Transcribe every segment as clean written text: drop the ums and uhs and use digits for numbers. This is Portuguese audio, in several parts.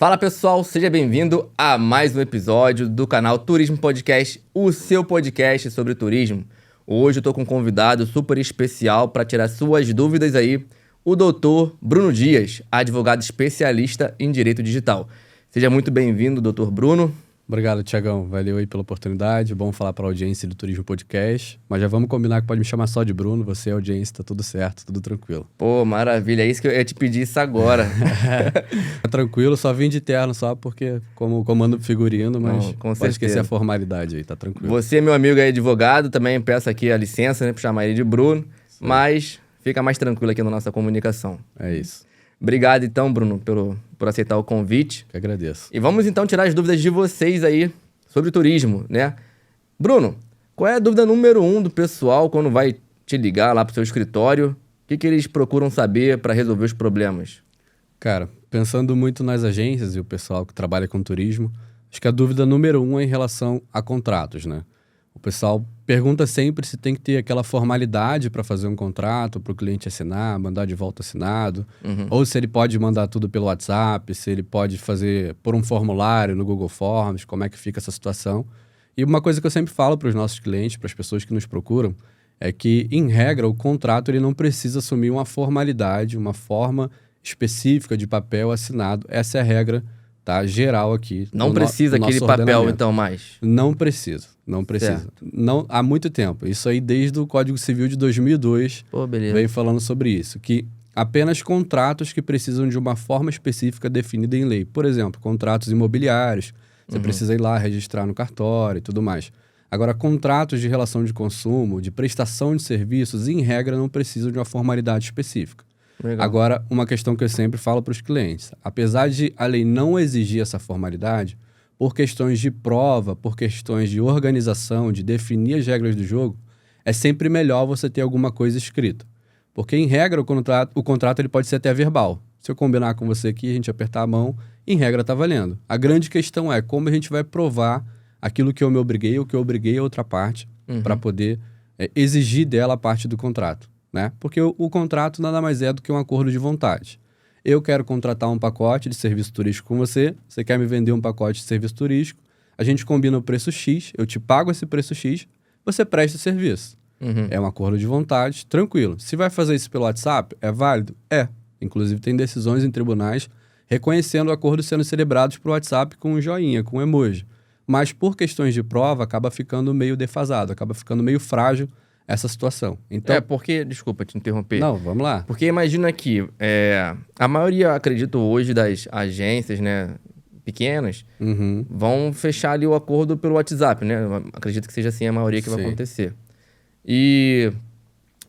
Fala pessoal, seja bem-vindo a mais um episódio do canal Turismo Podcast, o seu podcast sobre turismo. Hoje eu tô com um convidado super especial para tirar suas dúvidas aí, o doutor Bruno Dias, advogado especialista em direito digital. Seja muito bem-vindo, doutor Bruno. Obrigado, Tiagão. Valeu aí pela oportunidade. Bom falar para a audiência do Turismo Podcast. Mas já vamos combinar que pode me chamar só de Bruno. Você é audiência, tá tudo certo, tudo tranquilo. Pô, maravilha. É isso que eu ia te pedir isso agora. É tranquilo, só vim de terno só porque como comando figurino, mas com pode certeza. esquecer a formalidade aí, tá tranquilo. Você, meu amigo aí, advogado, também peço aqui a licença, né, para chamar ele de Bruno, mas fica mais tranquilo aqui na nossa comunicação. É isso. Obrigado, então, Bruno, por aceitar o convite. Que agradeço. E vamos, então, tirar as dúvidas de vocês aí sobre turismo, né? Bruno, qual é a dúvida número 1 do pessoal quando vai te ligar lá pro seu escritório? O que eles procuram saber para resolver os problemas? Cara, pensando muito nas agências e o pessoal que trabalha com turismo, acho que a dúvida número 1 é em relação a contratos, né? O pessoal pergunta sempre se tem que ter aquela formalidade para fazer um contrato, para o cliente assinar, mandar de volta assinado, ou se ele pode mandar tudo pelo WhatsApp, se ele pode fazer por um formulário no Google Forms, como é que fica essa situação. E uma coisa que eu sempre falo para os nossos clientes, para as pessoas que nos procuram, é que, em regra, o contrato ele não precisa assumir uma formalidade, uma forma específica de papel assinado. Essa é a regra, tá, geral aqui. Não precisa aquele papel, então, mais? Não precisa. Não, há muito tempo. Isso aí desde o Código Civil de 2002 veio falando sobre isso. Que apenas contratos que precisam de uma forma específica definida em lei. Por exemplo, contratos imobiliários. Você precisa ir lá registrar no cartório e tudo mais. Agora, contratos de relação de consumo, de prestação de serviços, em regra, não precisam de uma formalidade específica. Legal. Agora, uma questão que eu sempre falo para os clientes. Apesar de a lei não exigir essa formalidade, por questões de prova, por questões de organização, de definir as regras do jogo, é sempre melhor você ter alguma coisa escrita. Porque, em regra, o contrato ele pode ser até verbal. Se eu combinar com você aqui, a gente apertar a mão, em regra está valendo. A grande questão é como a gente vai provar aquilo que eu me obriguei ou que eu obriguei a outra parte para poder exigir dela a parte do contrato, né? Porque o contrato nada mais é do que um acordo de vontade. Eu quero contratar um pacote de serviço turístico com você, você quer me vender um pacote de serviço turístico, a gente combina o preço X, eu te pago esse preço X, você presta o serviço. É um acordo de vontade, tranquilo. Se vai fazer isso pelo WhatsApp, é válido? É. Inclusive tem decisões em tribunais reconhecendo acordos sendo celebrados por WhatsApp com um joinha, com um emoji. Mas por questões de prova, acaba ficando meio defasado, acaba ficando meio frágil essa situação. Então, porque... Desculpa te interromper. Não, vamos lá. Porque imagina que a maioria, acredito hoje, das agências, né, pequenas, vão fechar ali o acordo pelo WhatsApp, né? Eu acredito que seja assim a maioria que vai acontecer. E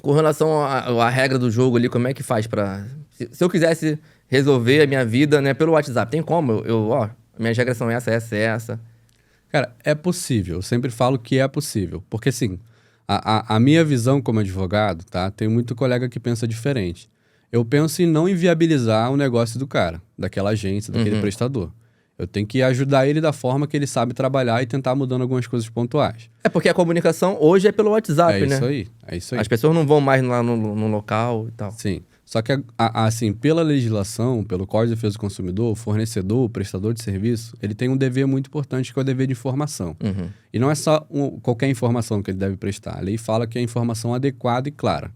com relação à regra do jogo ali, como é que faz para... Se eu quisesse resolver a minha vida, né, pelo WhatsApp, tem como? Minhas regras são essa. Cara, é possível. Eu sempre falo que é possível. Porque, assim, a minha visão como advogado, tá? Tem muito colega que pensa diferente. Eu penso em não inviabilizar o negócio do cara, daquela agência, daquele prestador. Eu tenho que ajudar ele da forma que ele sabe trabalhar e tentar mudando algumas coisas pontuais. É porque a comunicação hoje é pelo WhatsApp, né? É isso aí. As pessoas não vão mais lá no local e tal. Sim. Só que, assim, pela legislação, pelo Código de Defesa do Consumidor, o fornecedor, o prestador de serviço, ele tem um dever muito importante que é o dever de informação. E não é só qualquer informação que ele deve prestar. A lei fala que é informação adequada e clara.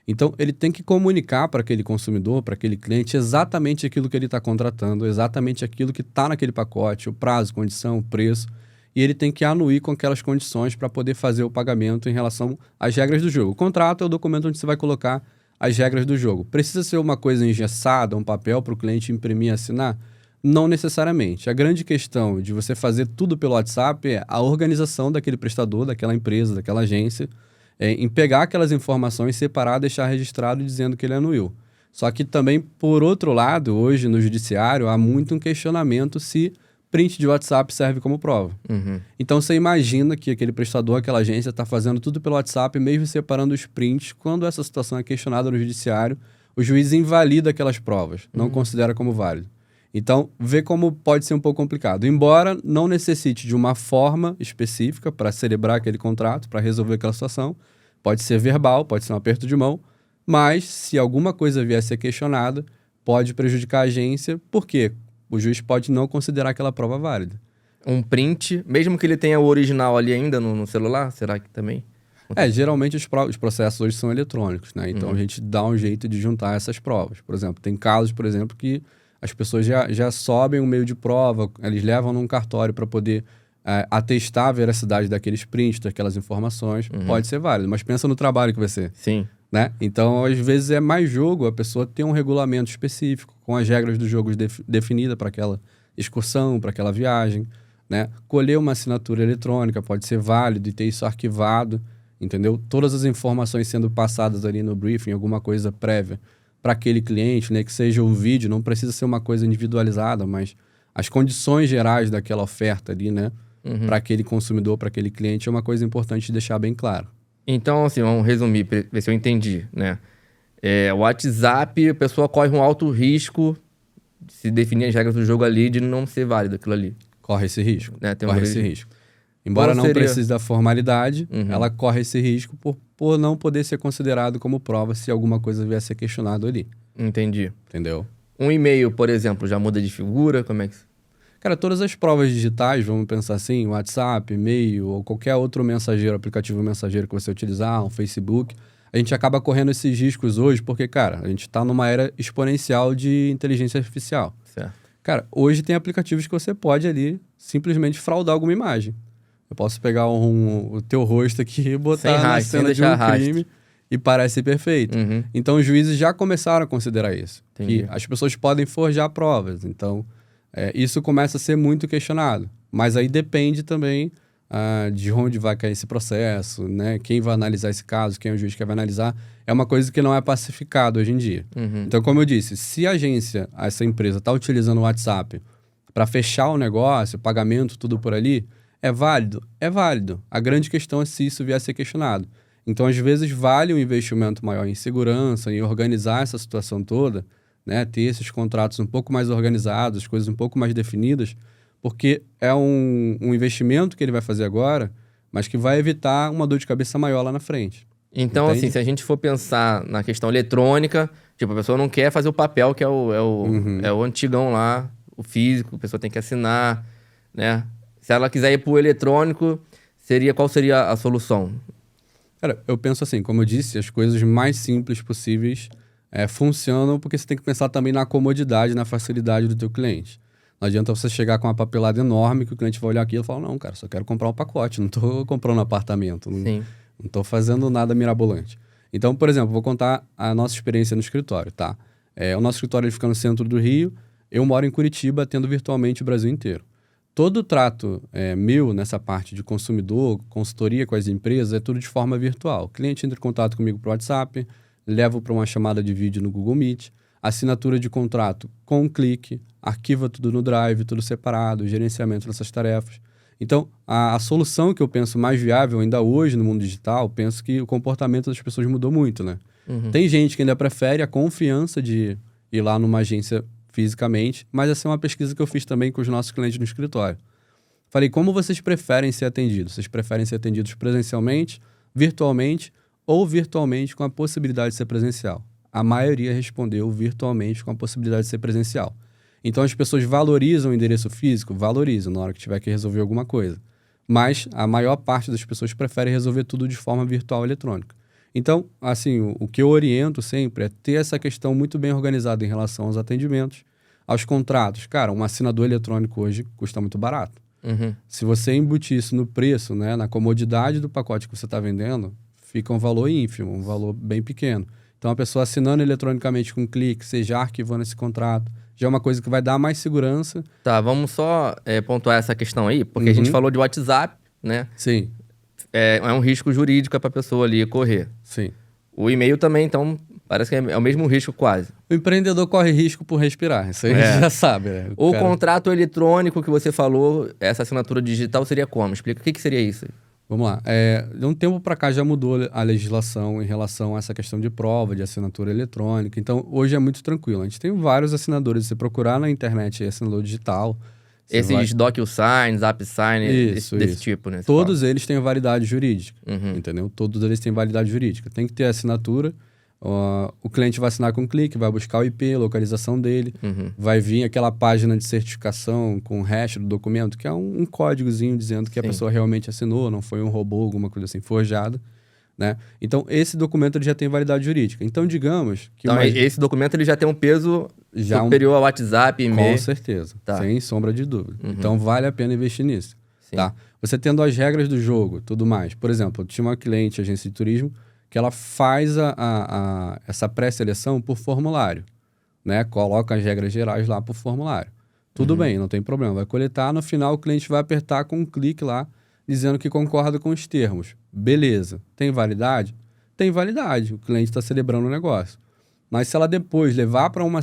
Então, ele tem que comunicar para aquele consumidor, para aquele cliente, exatamente aquilo que ele está contratando, exatamente aquilo que está naquele pacote, o prazo, condição, o preço. E ele tem que anuir com aquelas condições para poder fazer o pagamento em relação às regras do jogo. O contrato é o documento onde você vai colocar as regras do jogo. Precisa ser uma coisa engessada, um papel para o cliente imprimir e assinar? Não necessariamente. A grande questão de você fazer tudo pelo WhatsApp é a organização daquele prestador, daquela empresa, daquela agência, em pegar aquelas informações, separar, deixar registrado dizendo que ele anuiu. Só que também, por outro lado, hoje no judiciário, há muito um questionamento se print de WhatsApp serve como prova. Então, você imagina que aquele prestador, aquela agência, está fazendo tudo pelo WhatsApp, mesmo separando os prints. Quando essa situação é questionada no judiciário, o juiz invalida aquelas provas, não considera como válido. Então, vê como pode ser um pouco complicado. Embora não necessite de uma forma específica para celebrar aquele contrato, para resolver aquela situação, pode ser verbal, pode ser um aperto de mão, mas se alguma coisa vier a ser questionada, pode prejudicar a agência. Por quê? o juiz pode não considerar aquela prova válida. Um print, mesmo que ele tenha o original ali ainda no celular, será que também? Geralmente os processos hoje são eletrônicos, né? Então a gente dá um jeito de juntar essas provas. Por exemplo, tem casos, por exemplo, que as pessoas já sobem um meio de prova, eles levam num cartório para poder atestar a veracidade daqueles prints, daquelas informações. Pode ser válido, mas pensa no trabalho que vai ser. Sim. Né? Então, às vezes é mais jogo, a pessoa tem um regulamento específico, com as regras do jogo definidas para aquela excursão, para aquela viagem, né? Colher uma assinatura eletrônica pode ser válido e ter isso arquivado, entendeu? Todas as informações sendo passadas ali no briefing, alguma coisa prévia para aquele cliente, né? Que seja um vídeo, não precisa ser uma coisa individualizada, mas as condições gerais daquela oferta ali, né? Para aquele consumidor, para aquele cliente, é uma coisa importante de deixar bem claro. Então, assim, vamos resumir, ver se eu entendi, né? O WhatsApp, a pessoa corre um alto risco, se definir as regras do jogo ali, de não ser válido aquilo ali. Corre esse risco. Né? Corre esse risco. Embora não precise da formalidade, ela corre esse risco por não poder ser considerado como prova se alguma coisa vier a ser questionado ali. Entendi. Entendeu? Um e-mail, por exemplo, já muda de figura? Como é que... Cara, todas as provas digitais, vamos pensar assim, WhatsApp, e-mail ou qualquer outro mensageiro, aplicativo mensageiro que você utilizar, um Facebook, a gente acaba correndo esses riscos hoje porque, cara, a gente está numa era exponencial de inteligência artificial. Certo. Cara, hoje tem aplicativos que você pode ali simplesmente fraudar alguma imagem. Eu posso pegar o teu rosto aqui e botar na cena de um crime e parece perfeito. Então, os juízes já começaram a considerar isso. Entendi. Que as pessoas podem forjar provas. Então, isso começa a ser muito questionado. Mas aí depende também de onde vai cair esse processo, né? Quem vai analisar esse caso, quem é o juiz que vai analisar. É uma coisa que não é pacificado hoje em dia. Então, como eu disse, se a agência, essa empresa, está utilizando o WhatsApp para fechar o negócio, pagamento, tudo por ali, é válido? É válido. A grande questão é se isso vier a ser questionado. Então, às vezes, vale um investimento maior em segurança, em organizar essa situação toda, né? Ter esses contratos um pouco mais organizados, coisas um pouco mais definidas, porque é um investimento que ele vai fazer agora, mas que vai evitar uma dor de cabeça maior lá na frente. Então, Entende? assim, se a gente for pensar na questão eletrônica, tipo, a pessoa não quer fazer o papel, que é o antigão lá, o físico, a pessoa tem que assinar, né? Se ela quiser ir pro eletrônico, qual seria a solução? Cara, eu penso assim, como eu disse, as coisas mais simples possíveis funcionam porque você tem que pensar também na comodidade, na facilidade do teu cliente. Não adianta você chegar com uma papelada enorme que o cliente vai olhar aquilo e falar, não, cara, só quero comprar um pacote, não tô comprando um apartamento, não tô fazendo nada mirabolante. Então, por exemplo, vou contar a nossa experiência no escritório, tá? O nosso escritório ele fica no centro do Rio, eu moro em Curitiba, atendo virtualmente o Brasil inteiro. Todo o trato meu nessa parte de consumidor, consultoria com as empresas, é tudo de forma virtual. O cliente entra em contato comigo por WhatsApp, levo para uma chamada de vídeo no Google Meet, assinatura de contrato com um clique, arquiva tudo no Drive, tudo separado, gerenciamento dessas tarefas. Então, a solução que eu penso mais viável ainda hoje no mundo digital, penso que o comportamento das pessoas mudou muito, né? Tem gente que ainda prefere a confiança de ir lá numa agência fisicamente, mas essa é uma pesquisa que eu fiz também com os nossos clientes no escritório. Falei, como vocês preferem ser atendidos? Vocês preferem ser atendidos presencialmente, virtualmente ou virtualmente com a possibilidade de ser presencial? A maioria respondeu virtualmente com a possibilidade de ser presencial. Então, as pessoas valorizam o endereço físico? Valorizam na hora que tiver que resolver alguma coisa. Mas a maior parte das pessoas prefere resolver tudo de forma virtual eletrônica. Então, assim, o que eu oriento sempre é ter essa questão muito bem organizada em relação aos atendimentos, aos contratos. Cara, um assinador eletrônico hoje custa muito barato. Se você embutir isso no preço, né, na comodidade do pacote que você está vendendo, fica um valor ínfimo, um valor bem pequeno. Então, a pessoa assinando eletronicamente com um clique, você já arquivando esse contrato, já é uma coisa que vai dar mais segurança. Tá, vamos só pontuar essa questão aí, porque a gente falou de WhatsApp, né? Sim. É um risco jurídico para a pessoa ali correr. Sim. O e-mail também, então, parece que é o mesmo risco quase. O empreendedor corre risco por respirar, isso aí a gente já sabe. Né? O contrato eletrônico que você falou, essa assinatura digital seria como? Explica o que seria isso aí. Vamos lá. De um tempo para cá já mudou a legislação em relação a essa questão de prova, de assinatura eletrônica. Então, hoje é muito tranquilo. A gente tem vários assinadores. Se você procurar na internet assinador digital... Esses DocuSign, ZapSign, desse tipo, né? Todos eles têm validade jurídica, entendeu? Todos eles têm validade jurídica. Tem que ter assinatura. O cliente vai assinar com um clique, vai buscar o IP, localização dele, vai vir aquela página de certificação com o hash do documento, que é um códigozinho dizendo que a pessoa realmente assinou, não foi um robô, alguma coisa assim, forjada. Né? Então, esse documento ele já tem validade jurídica. Então, digamos que... Então, esse documento ele já tem um peso superior ao WhatsApp, e-mail. Com certeza, sem sombra de dúvida. Então, vale a pena investir nisso. Tá? Você tendo as regras do jogo, tudo mais. Por exemplo, eu tinha uma cliente, agência de turismo, que ela faz essa pré-seleção por formulário. Né? Coloca as regras gerais lá por formulário. Tudo bem, não tem problema. Vai coletar, no final o cliente vai apertar com um clique lá, dizendo que concorda com os termos. Beleza. Tem validade? Tem validade. O cliente está celebrando o negócio. Mas se ela depois levar para uma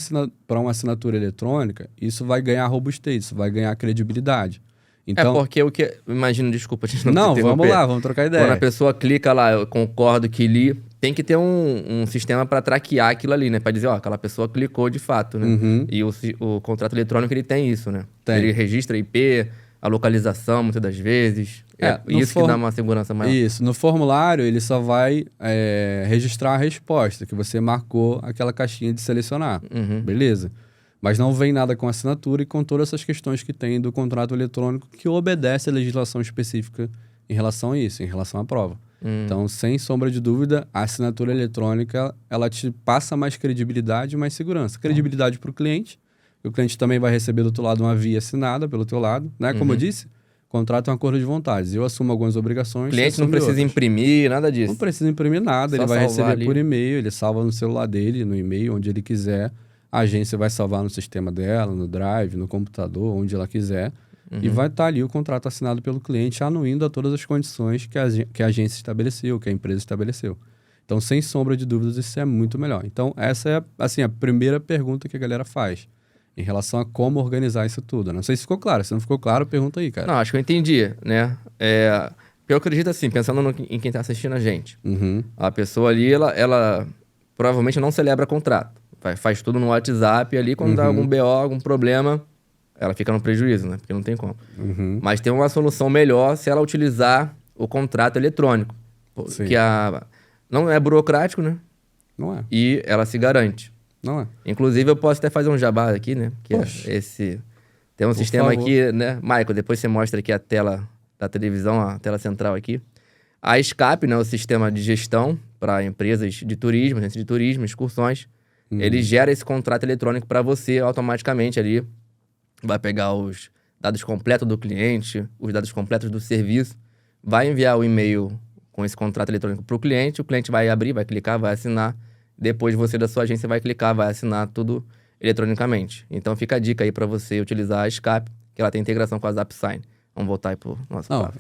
assinatura eletrônica, isso vai ganhar robustez, isso vai ganhar credibilidade. Então, porque o que... Imagino, desculpa te interromper. Não, vamos lá, vamos trocar ideia. Quando a pessoa clica lá, eu concordo que li, tem que ter um sistema para traquear aquilo ali, né? Para dizer, aquela pessoa clicou de fato, né? E o contrato eletrônico, ele tem isso, né? Ele registra IP, a localização, muitas das vezes. Isso que dá uma segurança maior. Isso. No formulário, ele só vai registrar a resposta, que você marcou aquela caixinha de selecionar. Beleza. Mas não vem nada com assinatura e com todas essas questões que tem do contrato eletrônico que obedece à legislação específica em relação a isso, em relação à prova. Então, sem sombra de dúvida, a assinatura eletrônica, ela te passa mais credibilidade e mais segurança. Credibilidade para o cliente também vai receber do outro lado uma via assinada pelo teu lado, né? Como eu disse, contrato é um acordo de vontades. Eu assumo algumas obrigações. O cliente não precisa imprimir nada disso. Não precisa imprimir nada, ele vai receber ali por e-mail, ele salva no celular dele, no e-mail, onde ele quiser. A agência vai salvar no sistema dela, no Drive, no computador, onde ela quiser. E vai estar ali o contrato assinado pelo cliente, anuindo a todas as condições que a agência estabeleceu, que a empresa estabeleceu. Então, sem sombra de dúvidas, isso é muito melhor. Então, essa é assim, a primeira pergunta que a galera faz em relação a como organizar isso tudo. Não sei se ficou claro. Se não ficou claro, pergunta aí, cara. Não, acho que eu entendi, né? Eu acredito assim, pensando em quem está assistindo a gente. A pessoa ali, ela provavelmente não celebra contrato. Faz tudo no WhatsApp ali, quando dá algum BO, algum problema, ela fica no prejuízo, né? Porque não tem como. Mas tem uma solução melhor se ela utilizar o contrato eletrônico. Que não é burocrático, né? Não é. E ela se garante. Não é. Inclusive, eu posso até fazer um jabá aqui, né? Que tem um sistema aqui, né? Michael, depois você mostra aqui a tela da televisão, a tela central aqui. A SCAP, né? O sistema de gestão para empresas de turismo, agências de turismo, excursões. Ele gera esse contrato eletrônico para você automaticamente ali. Vai pegar os dados completos do cliente, os dados completos do serviço, vai enviar o e-mail com esse contrato eletrônico para o cliente vai abrir, vai clicar, vai assinar. Depois você da sua agência vai clicar, vai assinar tudo eletronicamente. Então fica a dica aí para você utilizar a SCAP, que ela tem integração com a ZapSign. Vamos voltar aí pro nosso papo.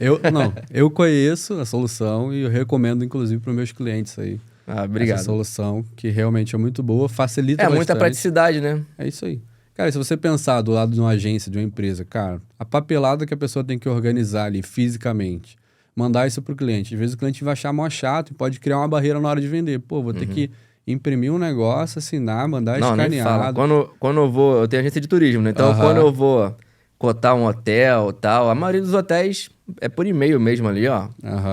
Eu conheço a solução e eu recomendo, inclusive, para os meus clientes aí. Obrigado. Essa solução que realmente é muito boa, facilita bastante. Muita praticidade, né? É isso aí. Cara, se você pensar do lado de uma agência, de uma empresa, cara, a papelada que a pessoa tem que organizar ali fisicamente, mandar isso pro cliente. Às vezes o cliente vai achar mó chato e pode criar uma barreira na hora de vender. Pô, vou ter que imprimir um negócio, assinar, mandar escaneado. Quando eu vou... Eu tenho agência de turismo, né? Então, quando eu vou cotar um hotel e tal, a maioria dos hotéis é por e-mail mesmo ali, ó.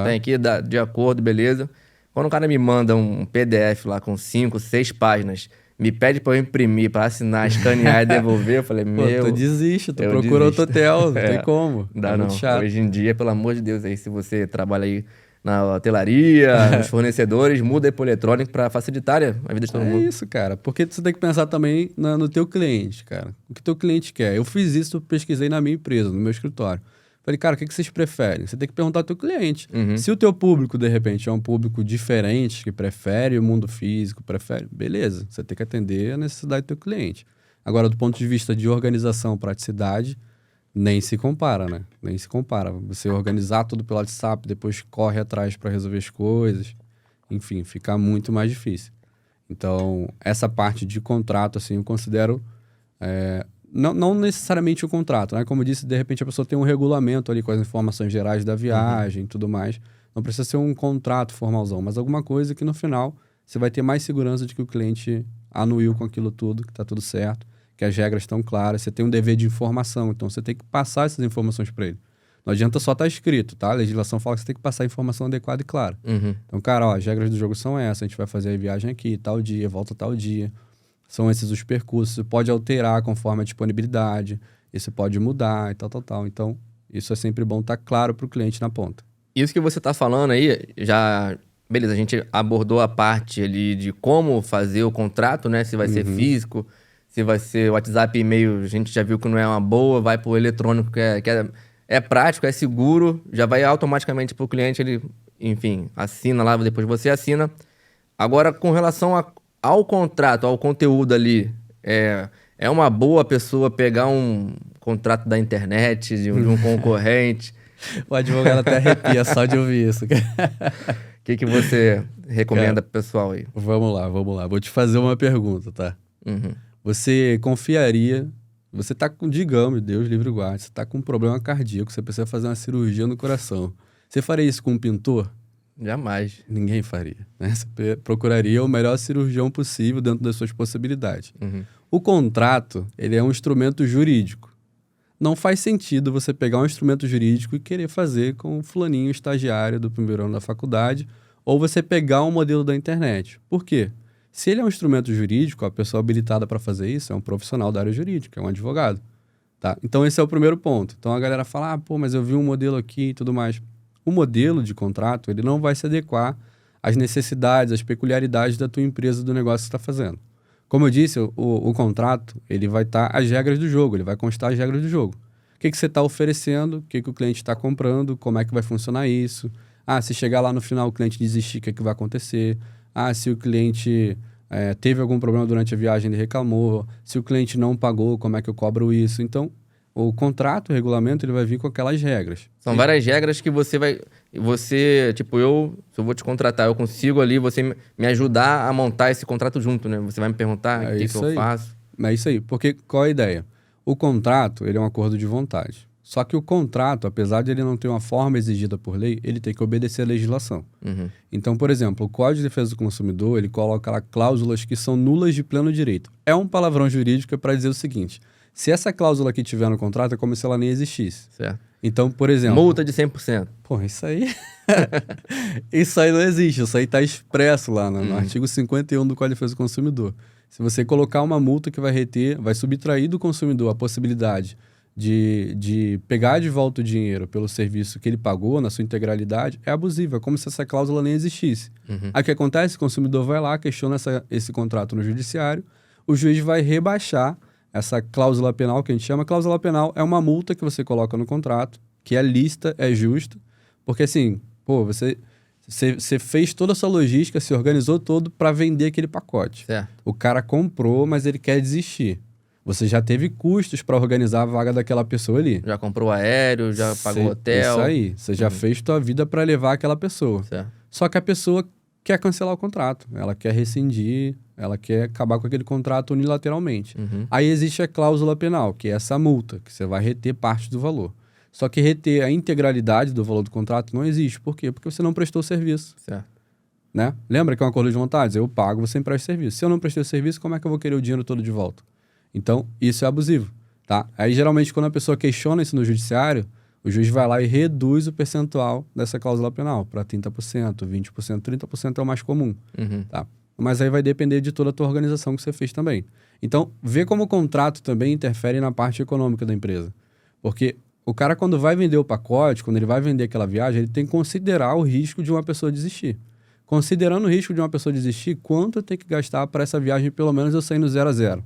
Tem aqui, de acordo, beleza. Quando o cara me manda um PDF lá com 5, 6 páginas, me pede pra eu imprimir, pra assinar, escanear e devolver, eu falei, tu desiste, tu procura outro hotel, não tem como. Dá não. Chato. Hoje em dia, pelo amor de Deus, aí se você trabalha aí na hotelaria, nos fornecedores, muda aí pro eletrônico pra facilitar a vida de todo mundo. É isso, cara. Porque você tem que pensar também no teu cliente, cara. O que teu cliente quer. Eu fiz isso, pesquisei na minha empresa, no meu escritório. Falei, cara, o que vocês preferem? Você tem que perguntar ao teu cliente. Se o teu público, de repente, é um público diferente, que prefere o mundo físico, beleza, você tem que atender a necessidade do teu cliente. Agora, do ponto de vista de organização, praticidade, nem se compara, né? Nem se compara. Você organizar tudo pelo WhatsApp, depois corre atrás para resolver as coisas. Enfim, fica muito mais difícil. Então, essa parte de contrato, assim, eu considero... Não necessariamente o contrato, né? Como eu disse, de repente a pessoa tem um regulamento ali com as informações gerais da viagem e tudo mais. Não precisa ser um contrato formalzão, mas alguma coisa que no final você vai ter mais segurança de que o cliente anuiu com aquilo tudo, que está tudo certo, que as regras estão claras, você tem um dever de informação, então você tem que passar essas informações para ele. Não adianta só estar escrito, tá? A legislação fala que você tem que passar a informação adequada e clara. Então, cara, ó, as regras do jogo são essas. A gente vai fazer a viagem aqui, tal dia, volta tal dia. São esses os percursos. Você pode alterar conforme a disponibilidade. Isso pode mudar e tal. Então, isso é sempre bom estar claro para o cliente na ponta. Isso que você está falando aí, já... Beleza, a gente abordou a parte ali de como fazer o contrato, né? Se vai ser físico, se vai ser WhatsApp e e-mail, a gente já viu que não é uma boa, vai pro eletrônico, que é prático, é seguro, já vai automaticamente pro cliente, ele, enfim, assina lá, depois você assina. Agora, com relação ao contrato, ao conteúdo ali, é uma boa pessoa pegar um contrato da internet, de um concorrente. O advogado até arrepia só de ouvir isso. O que você recomenda pro pessoal aí? Vamos lá. Vou te fazer uma pergunta, tá? Você confiaria... Você tá com, digamos, Deus livre e guarde, você tá com um problema cardíaco, você precisa fazer uma cirurgia no coração. Você faria isso com um pintor? Jamais. Ninguém faria, né? Você procuraria o melhor cirurgião possível dentro das suas possibilidades. O contrato, ele é um instrumento jurídico. Não faz sentido você pegar um instrumento jurídico e querer fazer com o fulaninho estagiário do primeiro ano da faculdade, ou você pegar um modelo da internet. Por quê? Se ele é um instrumento jurídico, a pessoa habilitada para fazer isso é um profissional da área jurídica, é um advogado. Tá? Então, esse é o primeiro ponto. Então, a galera fala, mas eu vi um modelo aqui e tudo mais. O modelo de contrato, ele não vai se adequar às necessidades, às peculiaridades da tua empresa, do negócio que você está fazendo. Como eu disse, o contrato, ele vai estar as regras do jogo, ele vai constar as regras do jogo. O que você está oferecendo, o que o cliente está comprando, como é que vai funcionar isso. Se chegar lá no final o cliente desistir, o que vai acontecer. Se o cliente teve algum problema durante a viagem, ele reclamou. Se o cliente não pagou, como é que eu cobro isso. Então, o contrato, o regulamento, ele vai vir com aquelas regras. São várias regras que você vai... Você, tipo, se eu vou te contratar, eu consigo ali, você me ajudar a montar esse contrato junto, né? Você vai me perguntar o que eu faço. É isso aí. Porque qual é a ideia? O contrato, ele é um acordo de vontade. Só que o contrato, apesar de ele não ter uma forma exigida por lei, ele tem que obedecer à legislação. Então, por exemplo, o Código de Defesa do Consumidor, ele coloca lá cláusulas que são nulas de pleno direito. É um palavrão jurídico para dizer o seguinte: se essa cláusula aqui tiver no contrato, é como se ela nem existisse. Certo. Então, por exemplo... Multa de 100%. Isso aí... isso aí não existe. Isso aí está expresso lá no artigo 51 do Código de Defesa do Consumidor. Se você colocar uma multa que vai subtrair do consumidor a possibilidade de pegar de volta o dinheiro pelo serviço que ele pagou na sua integralidade, é abusivo. É como se essa cláusula nem existisse. Aí o que acontece? O consumidor vai lá, questiona esse contrato no judiciário, o juiz vai rebaixar essa cláusula penal, que a gente chama. Cláusula penal é uma multa que você coloca no contrato, que é lícita, é justa, porque assim, você fez toda a sua logística, se organizou todo para vender aquele pacote. Certo. O cara comprou, mas ele quer desistir. Você já teve custos para organizar a vaga daquela pessoa ali. Já comprou aéreo, já pagou hotel. Isso aí. Você já fez tua vida para levar aquela pessoa. Certo. Só que a pessoa quer cancelar o contrato. Ela quer rescindir, ela quer acabar com aquele contrato unilateralmente. Aí existe a cláusula penal, que é essa multa, que você vai reter parte do valor. Só que reter a integralidade do valor do contrato não existe. Por quê? Porque você não prestou o serviço. Certo. Né? Lembra que é um acordo de vontades? Eu pago, você empresta o serviço. Se eu não prestei o serviço, como é que eu vou querer o dinheiro todo de volta? Então, isso é abusivo. Tá? Aí, geralmente, quando a pessoa questiona isso no judiciário, o juiz vai lá e reduz o percentual dessa cláusula penal para 30%, 20%, 30% é o mais comum. Tá? Mas aí vai depender de toda a tua organização que você fez também. Então, vê como o contrato também interfere na parte econômica da empresa. Porque o cara, quando vai vender o pacote, quando ele vai vender aquela viagem, ele tem que considerar o risco de uma pessoa desistir. Considerando o risco de uma pessoa desistir, quanto eu tenho que gastar para essa viagem, pelo menos eu sair no 0 a 0.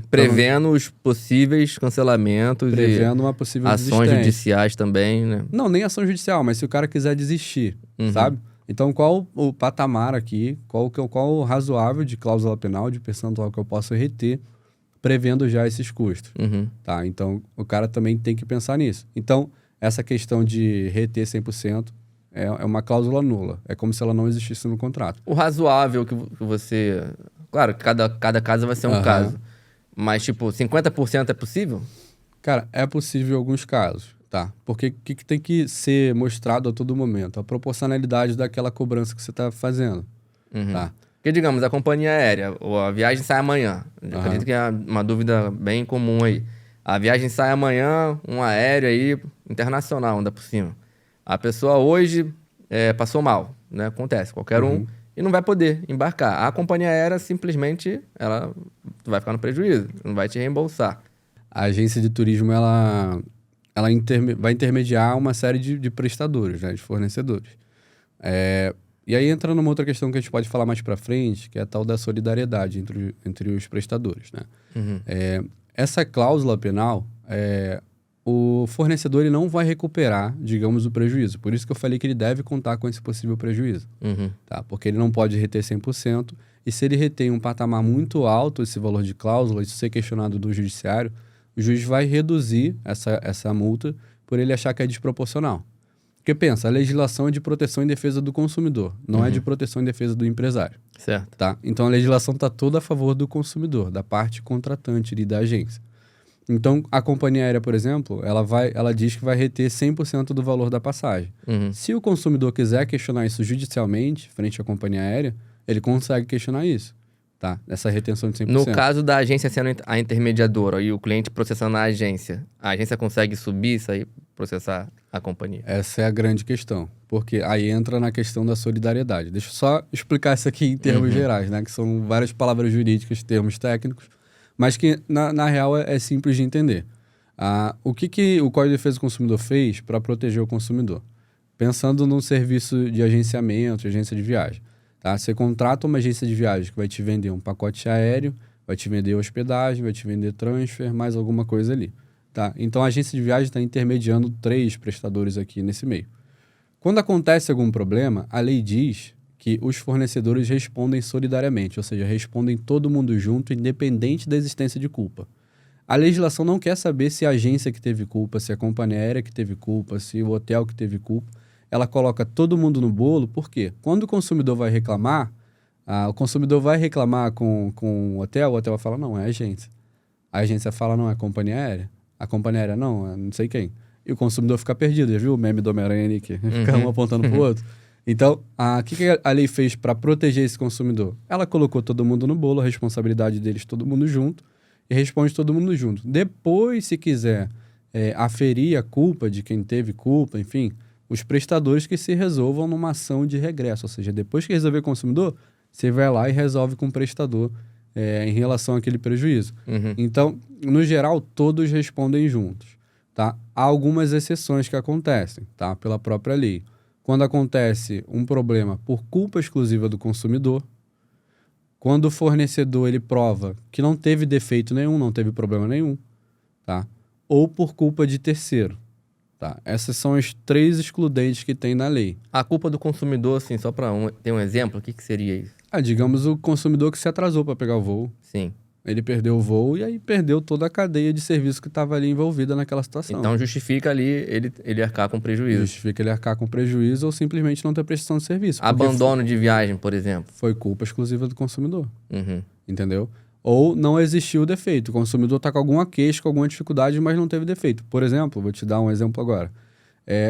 Prevendo os possíveis cancelamentos prevendo uma possível ações judiciais também, né? Não, nem ação judicial, mas se o cara quiser desistir, sabe? Então, qual o patamar aqui, qual o razoável de cláusula penal, de percentual que eu posso reter, prevendo já esses custos. Tá? Então, o cara também tem que pensar nisso. Então, essa questão de reter 100%, é uma cláusula nula. É como se ela não existisse no contrato. O razoável que você... Claro, cada caso vai ser um caso. Mas, tipo, 50% é possível? Cara, é possível em alguns casos, tá? Porque o que tem que ser mostrado a todo momento? A proporcionalidade daquela cobrança que você está fazendo, tá? Porque, digamos, a companhia aérea, ou a viagem sai amanhã. Eu acredito que é uma dúvida bem comum aí. A viagem sai amanhã, um aéreo aí, internacional, anda por cima. A pessoa hoje passou mal, né? Acontece, qualquer um, e não vai poder embarcar. A companhia aérea simplesmente, ela vai ficar no prejuízo, não vai te reembolsar. A agência de turismo, ela vai intermediar uma série de prestadores, né? De fornecedores. E aí entra numa outra questão que a gente pode falar mais para frente, que é a tal da solidariedade entre os prestadores, né? Essa cláusula penal, o fornecedor ele não vai recuperar, digamos, o prejuízo. Por isso que eu falei que ele deve contar com esse possível prejuízo. Tá? Porque ele não pode reter 100%. E se ele retém um patamar muito alto, esse valor de cláusula, isso ser questionado do judiciário, o juiz vai reduzir essa multa por ele achar que é desproporcional. Porque pensa, a legislação é de proteção e defesa do consumidor, não é de proteção e defesa do empresário. Certo. Tá? Então a legislação está toda a favor do consumidor, da parte contratante e da agência. Então a companhia aérea, por exemplo, ela diz que vai reter 100% do valor da passagem. Se o consumidor quiser questionar isso judicialmente, frente à companhia aérea, ele consegue questionar isso. Tá? Essa retenção de 100%. No caso da agência sendo a intermediadora e o cliente processando a agência consegue subir isso aí, processar a companhia? Essa é a grande questão, porque aí entra na questão da solidariedade. Deixa eu só explicar isso aqui em termos gerais, né? Que são várias palavras jurídicas, termos técnicos, mas que na real é simples de entender. O que o Código de Defesa do Consumidor fez para proteger o consumidor? Pensando num serviço de agenciamento, de agência de viagem. Tá? Você contrata uma agência de viagem que vai te vender um pacote aéreo, vai te vender hospedagem, vai te vender transfer, mais alguma coisa ali. Tá? Então, a agência de viagem está intermediando 3 prestadores aqui nesse meio. Quando acontece algum problema, a lei diz que os fornecedores respondem solidariamente, ou seja, respondem todo mundo junto, independente da existência de culpa. A legislação não quer saber se a agência que teve culpa, se a companhia aérea que teve culpa, se o hotel que teve culpa. Ela coloca todo mundo no bolo, por quê? Quando o consumidor vai reclamar, o consumidor vai reclamar com o hotel vai falar, não, é a agência. A agência fala, não, é a companhia aérea. A companhia aérea, não, é não sei quem. E o consumidor fica perdido, já viu o meme do Homem-Aranha ali que fica um apontando pro outro? Então, o que a lei fez para proteger esse consumidor? Ela colocou todo mundo no bolo, a responsabilidade deles todo mundo junto, e responde todo mundo junto. Depois, se quiser aferir a culpa de quem teve culpa, enfim, os prestadores que se resolvam numa ação de regresso. Ou seja, depois que resolver o consumidor, você vai lá e resolve com o prestador em relação àquele prejuízo. Então, no geral, todos respondem juntos. Tá? Há algumas exceções que acontecem, tá? Pela própria lei. Quando acontece um problema por culpa exclusiva do consumidor, quando o fornecedor ele prova que não teve defeito nenhum, não teve problema nenhum, tá? Ou por culpa de terceiro. Tá? Essas são as 3 excludentes que tem na lei. A culpa do consumidor, assim, só para ter um exemplo, o que seria isso? Digamos o consumidor que se atrasou para pegar o voo. Sim. Ele perdeu o voo e aí perdeu toda a cadeia de serviço que estava ali envolvida naquela situação. Então justifica ali ele arcar com prejuízo. Justifica ele arcar com prejuízo ou simplesmente não ter prestação de serviço. Abandono de viagem, por exemplo. Foi culpa exclusiva do consumidor. Entendeu? Ou não existiu o defeito. O consumidor está com alguma queixa, com alguma dificuldade, mas não teve defeito. Por exemplo, vou te dar um exemplo agora.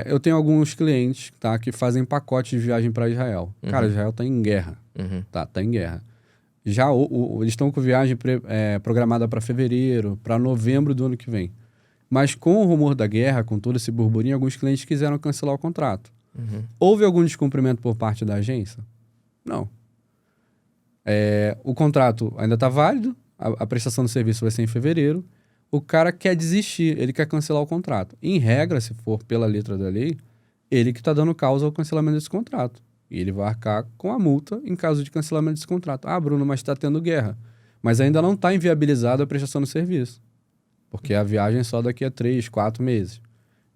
Eu tenho alguns clientes, tá, que fazem pacote de viagem para Israel. Cara, Israel está em guerra. Tá em guerra. Já eles estão com viagem programada para fevereiro, para novembro do ano que vem. Mas com o rumor da guerra, com todo esse burburinho, alguns clientes quiseram cancelar o contrato. Houve algum descumprimento por parte da agência? Não. O contrato ainda está válido, a prestação do serviço vai ser em fevereiro, o cara quer desistir, ele quer cancelar o contrato. Em regra, se for pela letra da lei, ele que está dando causa ao cancelamento desse contrato. E ele vai arcar com a multa em caso de cancelamento desse contrato. Bruno, mas está tendo guerra. Mas ainda não está inviabilizada a prestação do serviço. Porque a viagem é só daqui a 3, 4 meses.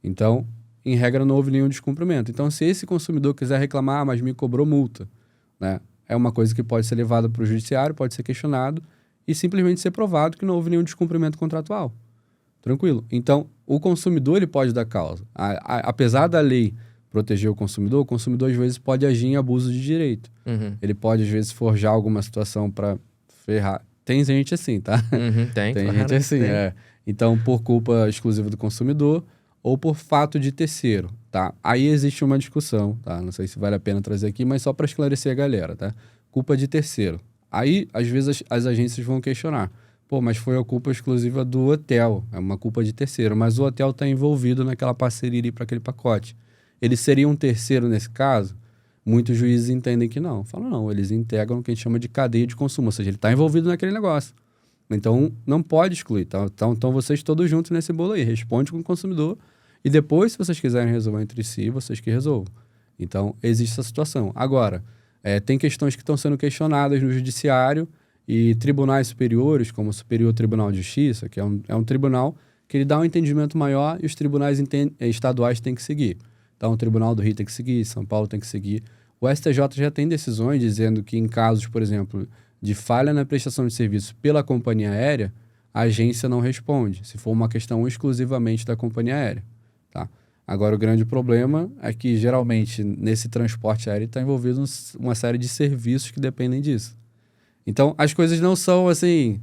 Então, em regra, não houve nenhum descumprimento. Então, se esse consumidor quiser reclamar, mas me cobrou multa, né? É uma coisa que pode ser levada para o judiciário, pode ser questionado e simplesmente ser provado que não houve nenhum descumprimento contratual. Tranquilo. Então, o consumidor ele pode dar causa. Apesar da lei proteger o consumidor às vezes pode agir em abuso de direito. Ele pode, às vezes, forjar alguma situação para ferrar. Tem gente assim, tá? Tem gente assim, Então, por culpa exclusiva do consumidor ou por fato de terceiro, tá? Aí existe uma discussão, tá? Não sei se vale a pena trazer aqui, mas só para esclarecer a galera, tá? Culpa de terceiro. Aí, às vezes, as agências vão questionar. Pô, mas foi a culpa exclusiva do hotel, é uma culpa de terceiro, mas o hotel está envolvido naquela parceria ali para aquele pacote. Ele seria um terceiro nesse caso? Muitos juízes entendem que não. Falam, não, eles integram o que a gente chama de cadeia de consumo, ou seja, ele está envolvido naquele negócio. Então, não pode excluir. Tá? Então, vocês todos juntos nesse bolo aí. Responde com o consumidor e depois, se vocês quiserem resolver entre si, vocês que resolvam. Então, existe essa situação. Agora, tem questões que estão sendo questionadas no judiciário e tribunais superiores, como o Superior Tribunal de Justiça, que é um tribunal que ele dá um entendimento maior e os tribunais estaduais têm que seguir. Então, o Tribunal do Rio tem que seguir, São Paulo tem que seguir. O STJ já tem decisões dizendo que em casos, por exemplo, de falha na prestação de serviço pela companhia aérea, a agência não responde, se for uma questão exclusivamente da companhia aérea. Tá? Agora, o grande problema é que, geralmente, nesse transporte aéreo está envolvido uma série de serviços que dependem disso. Então, as coisas não são assim,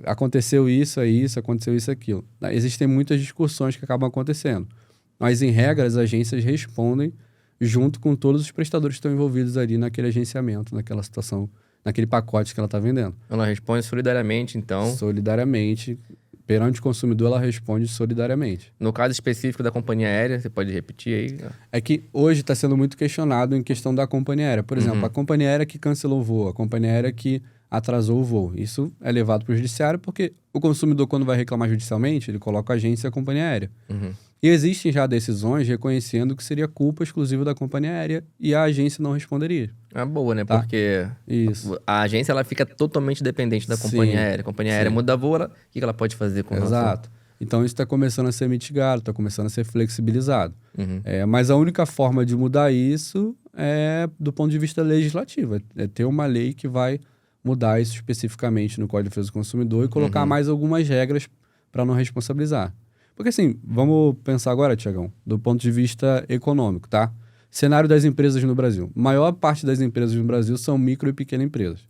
aconteceu isso, aconteceu isso, aquilo. Existem muitas discussões que acabam acontecendo. Mas, em regra, as agências respondem junto com todos os prestadores que estão envolvidos ali naquele agenciamento, naquela situação, naquele pacote que ela está vendendo. Ela responde solidariamente, então? Solidariamente. Perante o consumidor, ela responde solidariamente. No caso específico da companhia aérea, você pode repetir aí? É que hoje está sendo muito questionado em questão da companhia aérea. Por exemplo, a companhia aérea que cancelou o voo, a companhia aérea que atrasou o voo. Isso é levado para o judiciário porque o consumidor, quando vai reclamar judicialmente, ele coloca a agência e a companhia aérea. E existem já decisões reconhecendo que seria culpa exclusiva da companhia aérea e a agência não responderia. É boa, né? Tá? Porque Isso. a agência ela fica totalmente dependente da companhia aérea. A companhia aérea muda voo, o que ela pode fazer com relação? Exato. Então, isso está começando a ser mitigado, está começando a ser flexibilizado. Mas a única forma de mudar isso é do ponto de vista legislativo. É ter uma lei que vai mudar isso especificamente no Código de Defesa do Consumidor e colocar mais algumas regras para não responsabilizar. Porque assim, vamos pensar agora, Tiagão, do ponto de vista econômico, tá? Cenário das empresas no Brasil. A maior parte das empresas no Brasil são micro e pequenas empresas.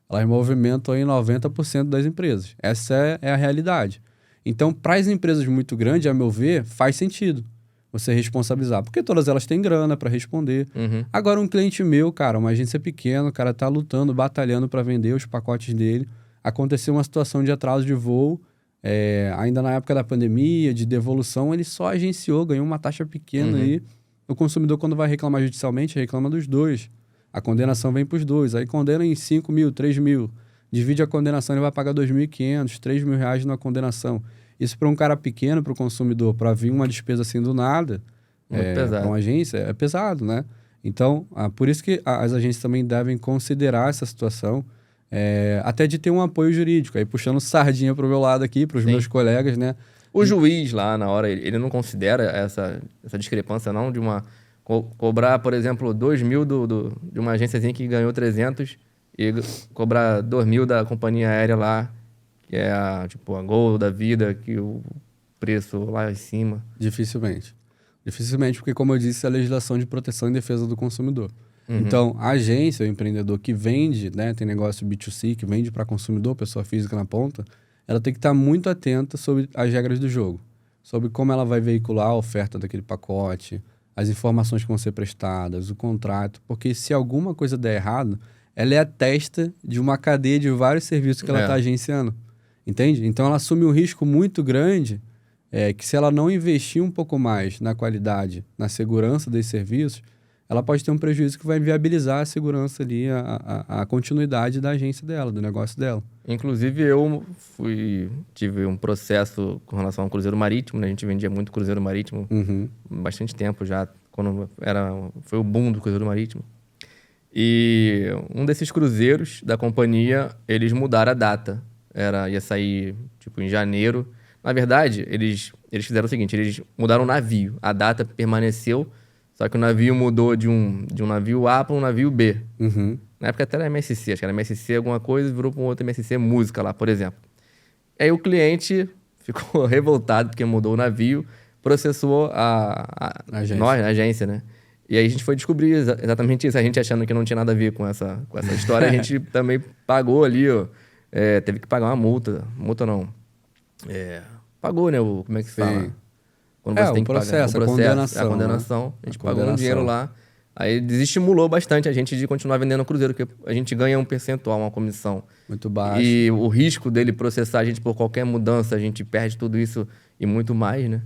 Elas movimentam aí 90% das empresas. Essa é a realidade. Então, para as empresas muito grandes, a meu ver, faz sentido você responsabilizar. Porque todas elas têm grana para responder. Agora, um cliente meu, cara, uma agência pequena, o cara tá lutando, batalhando para vender os pacotes dele. Aconteceu uma situação de atraso de voo, ainda na época da pandemia, de devolução, ele só agenciou, ganhou uma taxa pequena aí. O consumidor, quando vai reclamar judicialmente, reclama dos dois. A condenação vem para os dois. Aí condena em 5 mil, 3 mil. Divide a condenação, ele vai pagar 2.500, 3 mil reais na condenação. Isso para um cara pequeno, para o consumidor, para vir uma despesa assim do nada, para uma agência, é pesado, né? Então, por isso que as agências também devem considerar essa situação, até de ter um apoio jurídico. Aí puxando sardinha pro meu lado aqui, pros meus colegas, né? O juiz lá, na hora, ele não considera essa discrepância, não? De uma... cobrar, por exemplo, 2 mil de uma agênciazinha que ganhou 300 e cobrar 2 mil da companhia aérea lá, que é a Gol da vida, que o preço lá em cima. Dificilmente. Dificilmente, porque, como eu disse, é a legislação de proteção e defesa do consumidor. Então, a agência, o empreendedor que vende, né, tem negócio B2C, que vende para consumidor, pessoa física na ponta, ela tem que estar muito atenta sobre as regras do jogo, sobre como ela vai veicular a oferta daquele pacote, as informações que vão ser prestadas, o contrato, porque se alguma coisa der errado, ela é a testa de uma cadeia de vários serviços que ela está agenciando, entende? Então, ela assume um risco muito grande, que se ela não investir um pouco mais na qualidade, na segurança desses serviços, ela pode ter um prejuízo que vai inviabilizar a segurança ali, a continuidade da agência dela, do negócio dela. Inclusive, eu tive um processo com relação ao cruzeiro marítimo, né? A gente vendia muito cruzeiro marítimo bastante tempo já, quando foi o boom do cruzeiro marítimo. E um desses cruzeiros da companhia, eles mudaram a data. Ia sair, em janeiro. Na verdade, eles fizeram o seguinte, eles mudaram o navio. A data permaneceu, só que o navio mudou de um navio A para um navio B. Na época até era MSC, acho que era MSC alguma coisa, virou para um outro MSC música lá, por exemplo. Aí o cliente ficou revoltado porque mudou o navio, processou a agência, né? E aí a gente foi descobrir exatamente isso. A gente achando que não tinha nada a ver com essa história, a gente também pagou ali, teve que pagar uma multa. Multa não. Pagou, né? Como é que se fala? Quando você tem que processo, pagar. A condenação. A condenação. A gente pagou um dinheiro lá. Aí desestimulou bastante a gente de continuar vendendo cruzeiro, porque a gente ganha um percentual, uma comissão. Muito baixo. E o risco dele processar a gente por qualquer mudança, a gente perde tudo isso e muito mais, né?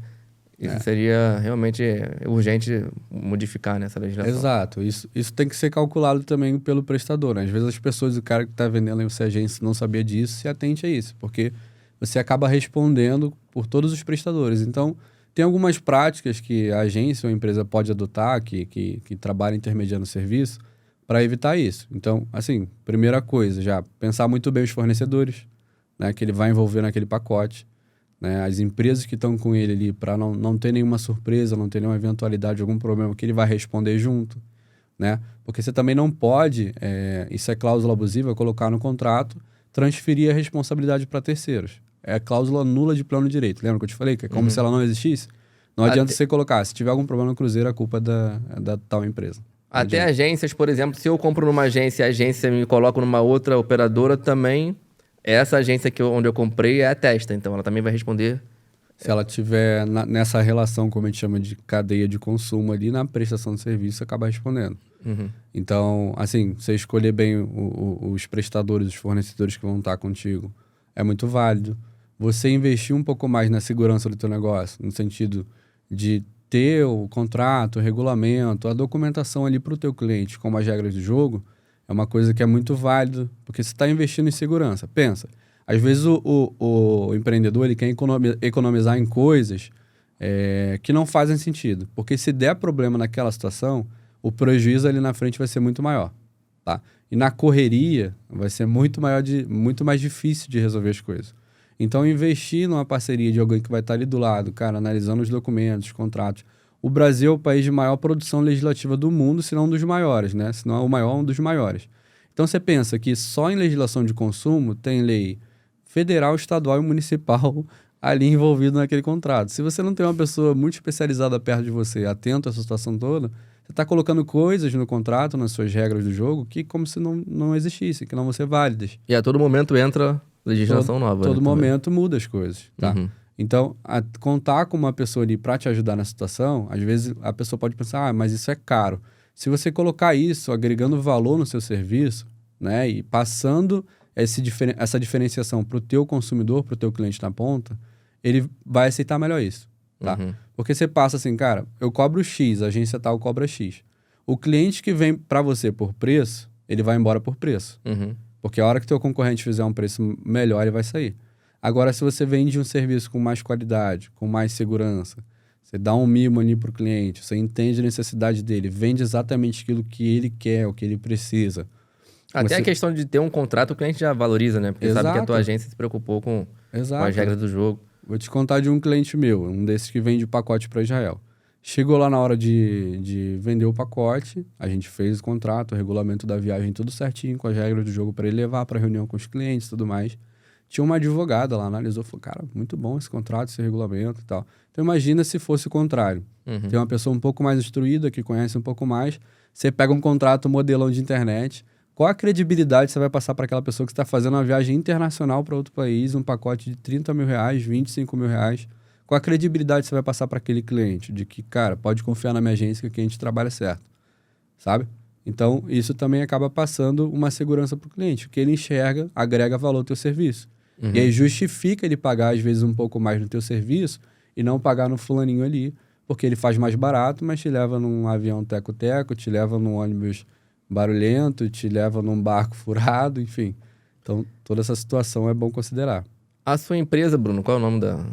Isso seria realmente urgente modificar nessa legislação. Exato. Isso tem que ser calculado também pelo prestador, né? Às vezes as pessoas, o cara que está vendendo aí, você agência, não sabia disso, se atente a isso, porque você acaba respondendo por todos os prestadores. Então, tem algumas práticas que a agência ou a empresa pode adotar, que trabalha intermediando o serviço, para evitar isso. Então, assim, primeira coisa, já pensar muito bem os fornecedores, né, que ele vai envolver naquele pacote, né, as empresas que estão com ele ali, para não ter nenhuma surpresa, não ter nenhuma eventualidade, algum problema que ele vai responder junto, né? Porque você também não pode, isso é cláusula abusiva, colocar no contrato, transferir a responsabilidade para terceiros. É a cláusula nula de plano de direito. Lembra que eu te falei? Que é como se ela não existisse? Não adianta você colocar. Se tiver algum problema no cruzeiro, a culpa é da tal empresa. Até agências, por exemplo, se eu compro numa agência e a agência me coloca numa outra operadora, também essa agência onde eu comprei é a testa. Então, ela também vai responder. Se ela tiver nessa relação, como a gente chama de cadeia de consumo ali, na prestação de serviço, acaba respondendo. Então, assim, você escolher bem os prestadores, os fornecedores que vão estar contigo, é muito válido. Você investir um pouco mais na segurança do teu negócio, no sentido de ter o contrato, o regulamento, a documentação ali para o teu cliente, como as regras do jogo, é uma coisa que é muito válido, porque você está investindo em segurança. Pensa, às vezes o empreendedor ele quer economizar em coisas que não fazem sentido, porque se der problema naquela situação, o prejuízo ali na frente vai ser muito maior, tá? E na correria vai ser muito mais difícil de resolver as coisas. Então, investir numa parceria de alguém que vai estar ali do lado, cara, analisando os documentos, os contratos. O Brasil é o país de maior produção legislativa do mundo, se não um dos maiores, né? Se não é o maior, um dos maiores. Então, você pensa que só em legislação de consumo tem lei federal, estadual e municipal ali envolvido naquele contrato. Se você não tem uma pessoa muito especializada perto de você, atento a essa situação toda, você está colocando coisas no contrato, nas suas regras do jogo, que como se não existisse, que não vão ser válidas. E a todo momento entra legislação nova. Todo momento muda as coisas, tá? Então, contar com uma pessoa ali para te ajudar na situação, às vezes a pessoa pode pensar, mas isso é caro. Se você colocar isso, agregando valor no seu serviço, né, e passando essa diferenciação para o teu consumidor, para o teu cliente na ponta, ele vai aceitar melhor isso, tá? Porque você passa assim, cara, eu cobro X, a agência tal cobra X. O cliente que vem para você por preço, ele vai embora por preço. Porque a hora que teu concorrente fizer um preço melhor, ele vai sair. Agora, se você vende um serviço com mais qualidade, com mais segurança, você dá um mimo ali pro cliente, você entende a necessidade dele, vende exatamente aquilo que ele quer, o que ele precisa. Até a questão de ter um contrato, o cliente já valoriza, né? Porque sabe que a tua agência se preocupou com as regras do jogo. Vou te contar de um cliente meu, um desses que vende pacote para Israel. Chegou lá na hora de vender o pacote, a gente fez o contrato, o regulamento da viagem, tudo certinho, com as regras do jogo para ele levar para reunião com os clientes e tudo mais. Tinha uma advogada lá, analisou, falou, cara, muito bom esse contrato, esse regulamento e tal. Então imagina se fosse o contrário. Tem uma pessoa um pouco mais instruída, que conhece um pouco mais, você pega um contrato modelão de internet, qual a credibilidade você vai passar para aquela pessoa que está fazendo uma viagem internacional para outro país, um pacote de 30 mil reais, 25 mil reais? Qual a credibilidade você vai passar para aquele cliente? De que, cara, pode confiar na minha agência que aqui a gente trabalha certo, sabe? Então, isso também acaba passando uma segurança para o cliente. O que ele enxerga, agrega valor ao teu serviço. E aí justifica ele pagar, às vezes, um pouco mais no teu serviço e não pagar no fulaninho ali, porque ele faz mais barato, mas te leva num avião teco-teco, te leva num ônibus barulhento, te leva num barco furado, enfim. Então, toda essa situação é bom considerar. A sua empresa, Bruno, qual é o nome da...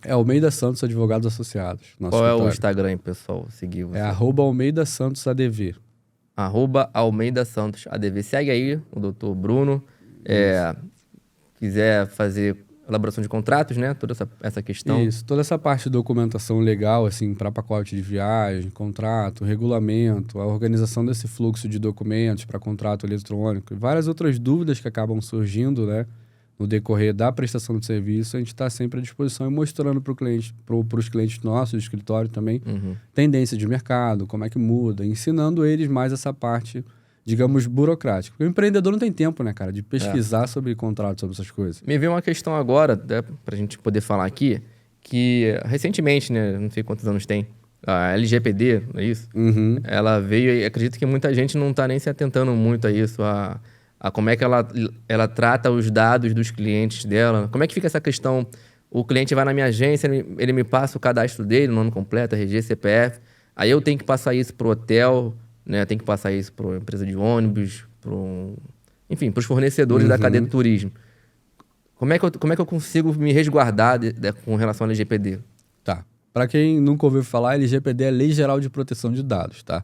É Almeida Santos Advogados Associados. Qual escritório. É o Instagram aí, pessoal? Seguir você. É @Almeida Santos ADV. @Almeida Santos ADV. Segue aí o doutor Bruno. Quiser fazer elaboração de contratos, né? Toda essa questão. Isso. Toda essa parte de documentação legal, assim, para pacote de viagem, contrato, regulamento, a organização desse fluxo de documentos para contrato eletrônico e várias outras dúvidas que acabam surgindo, né? No decorrer da prestação de serviço, a gente está sempre à disposição e mostrando para o cliente, para os clientes nossos, do escritório também, tendência de mercado, como é que muda, ensinando eles mais essa parte, digamos, burocrática. Porque o empreendedor não tem tempo, né, cara, de pesquisar sobre contrato, sobre essas coisas. Me veio uma questão agora, para a gente poder falar aqui, que recentemente, né, não sei quantos anos tem, a LGPD, não é isso? Uhum. Ela veio e acredito que muita gente não está nem se atentando muito a isso, a como é que ela trata os dados dos clientes dela. Como é que fica essa questão? O cliente vai na minha agência, ele me passa o cadastro dele, nome completo, RG, CPF. Aí eu tenho que passar isso para o hotel, né? Tenho que passar isso para a empresa de ônibus, enfim, para os fornecedores da cadeia do turismo. Como é que eu consigo me resguardar com relação ao LGPD? Tá. Para quem nunca ouviu falar, a LGPD é a Lei Geral de Proteção de Dados, tá?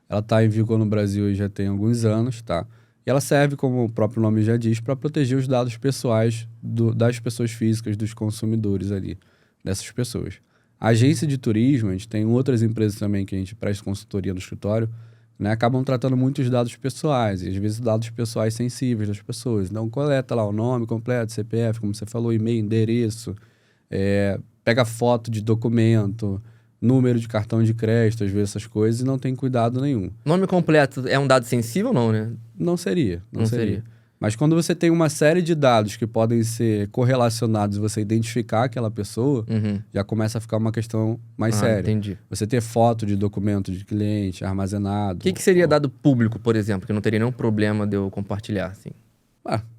Ela está em vigor no Brasil e já tem alguns anos, tá? E ela serve, como o próprio nome já diz, para proteger os dados pessoais das pessoas físicas, dos consumidores ali, dessas pessoas. A agência de turismo, a gente tem outras empresas também que a gente presta consultoria no escritório, né? Acabam tratando muitos dados pessoais, e às vezes dados pessoais sensíveis das pessoas. Então, coleta lá o nome completo, CPF, como você falou, e-mail, endereço, pega foto de documento, número de cartão de crédito, às vezes essas coisas, e não tem cuidado nenhum. Nome completo é um dado sensível ou não, né? Não seria. Não seria. Mas quando você tem uma série de dados que podem ser correlacionados e você identificar aquela pessoa, já começa a ficar uma questão mais séria. Entendi. Você ter foto de documento de cliente armazenado. O que seria dado público, por exemplo, que não teria nenhum problema de eu compartilhar, assim?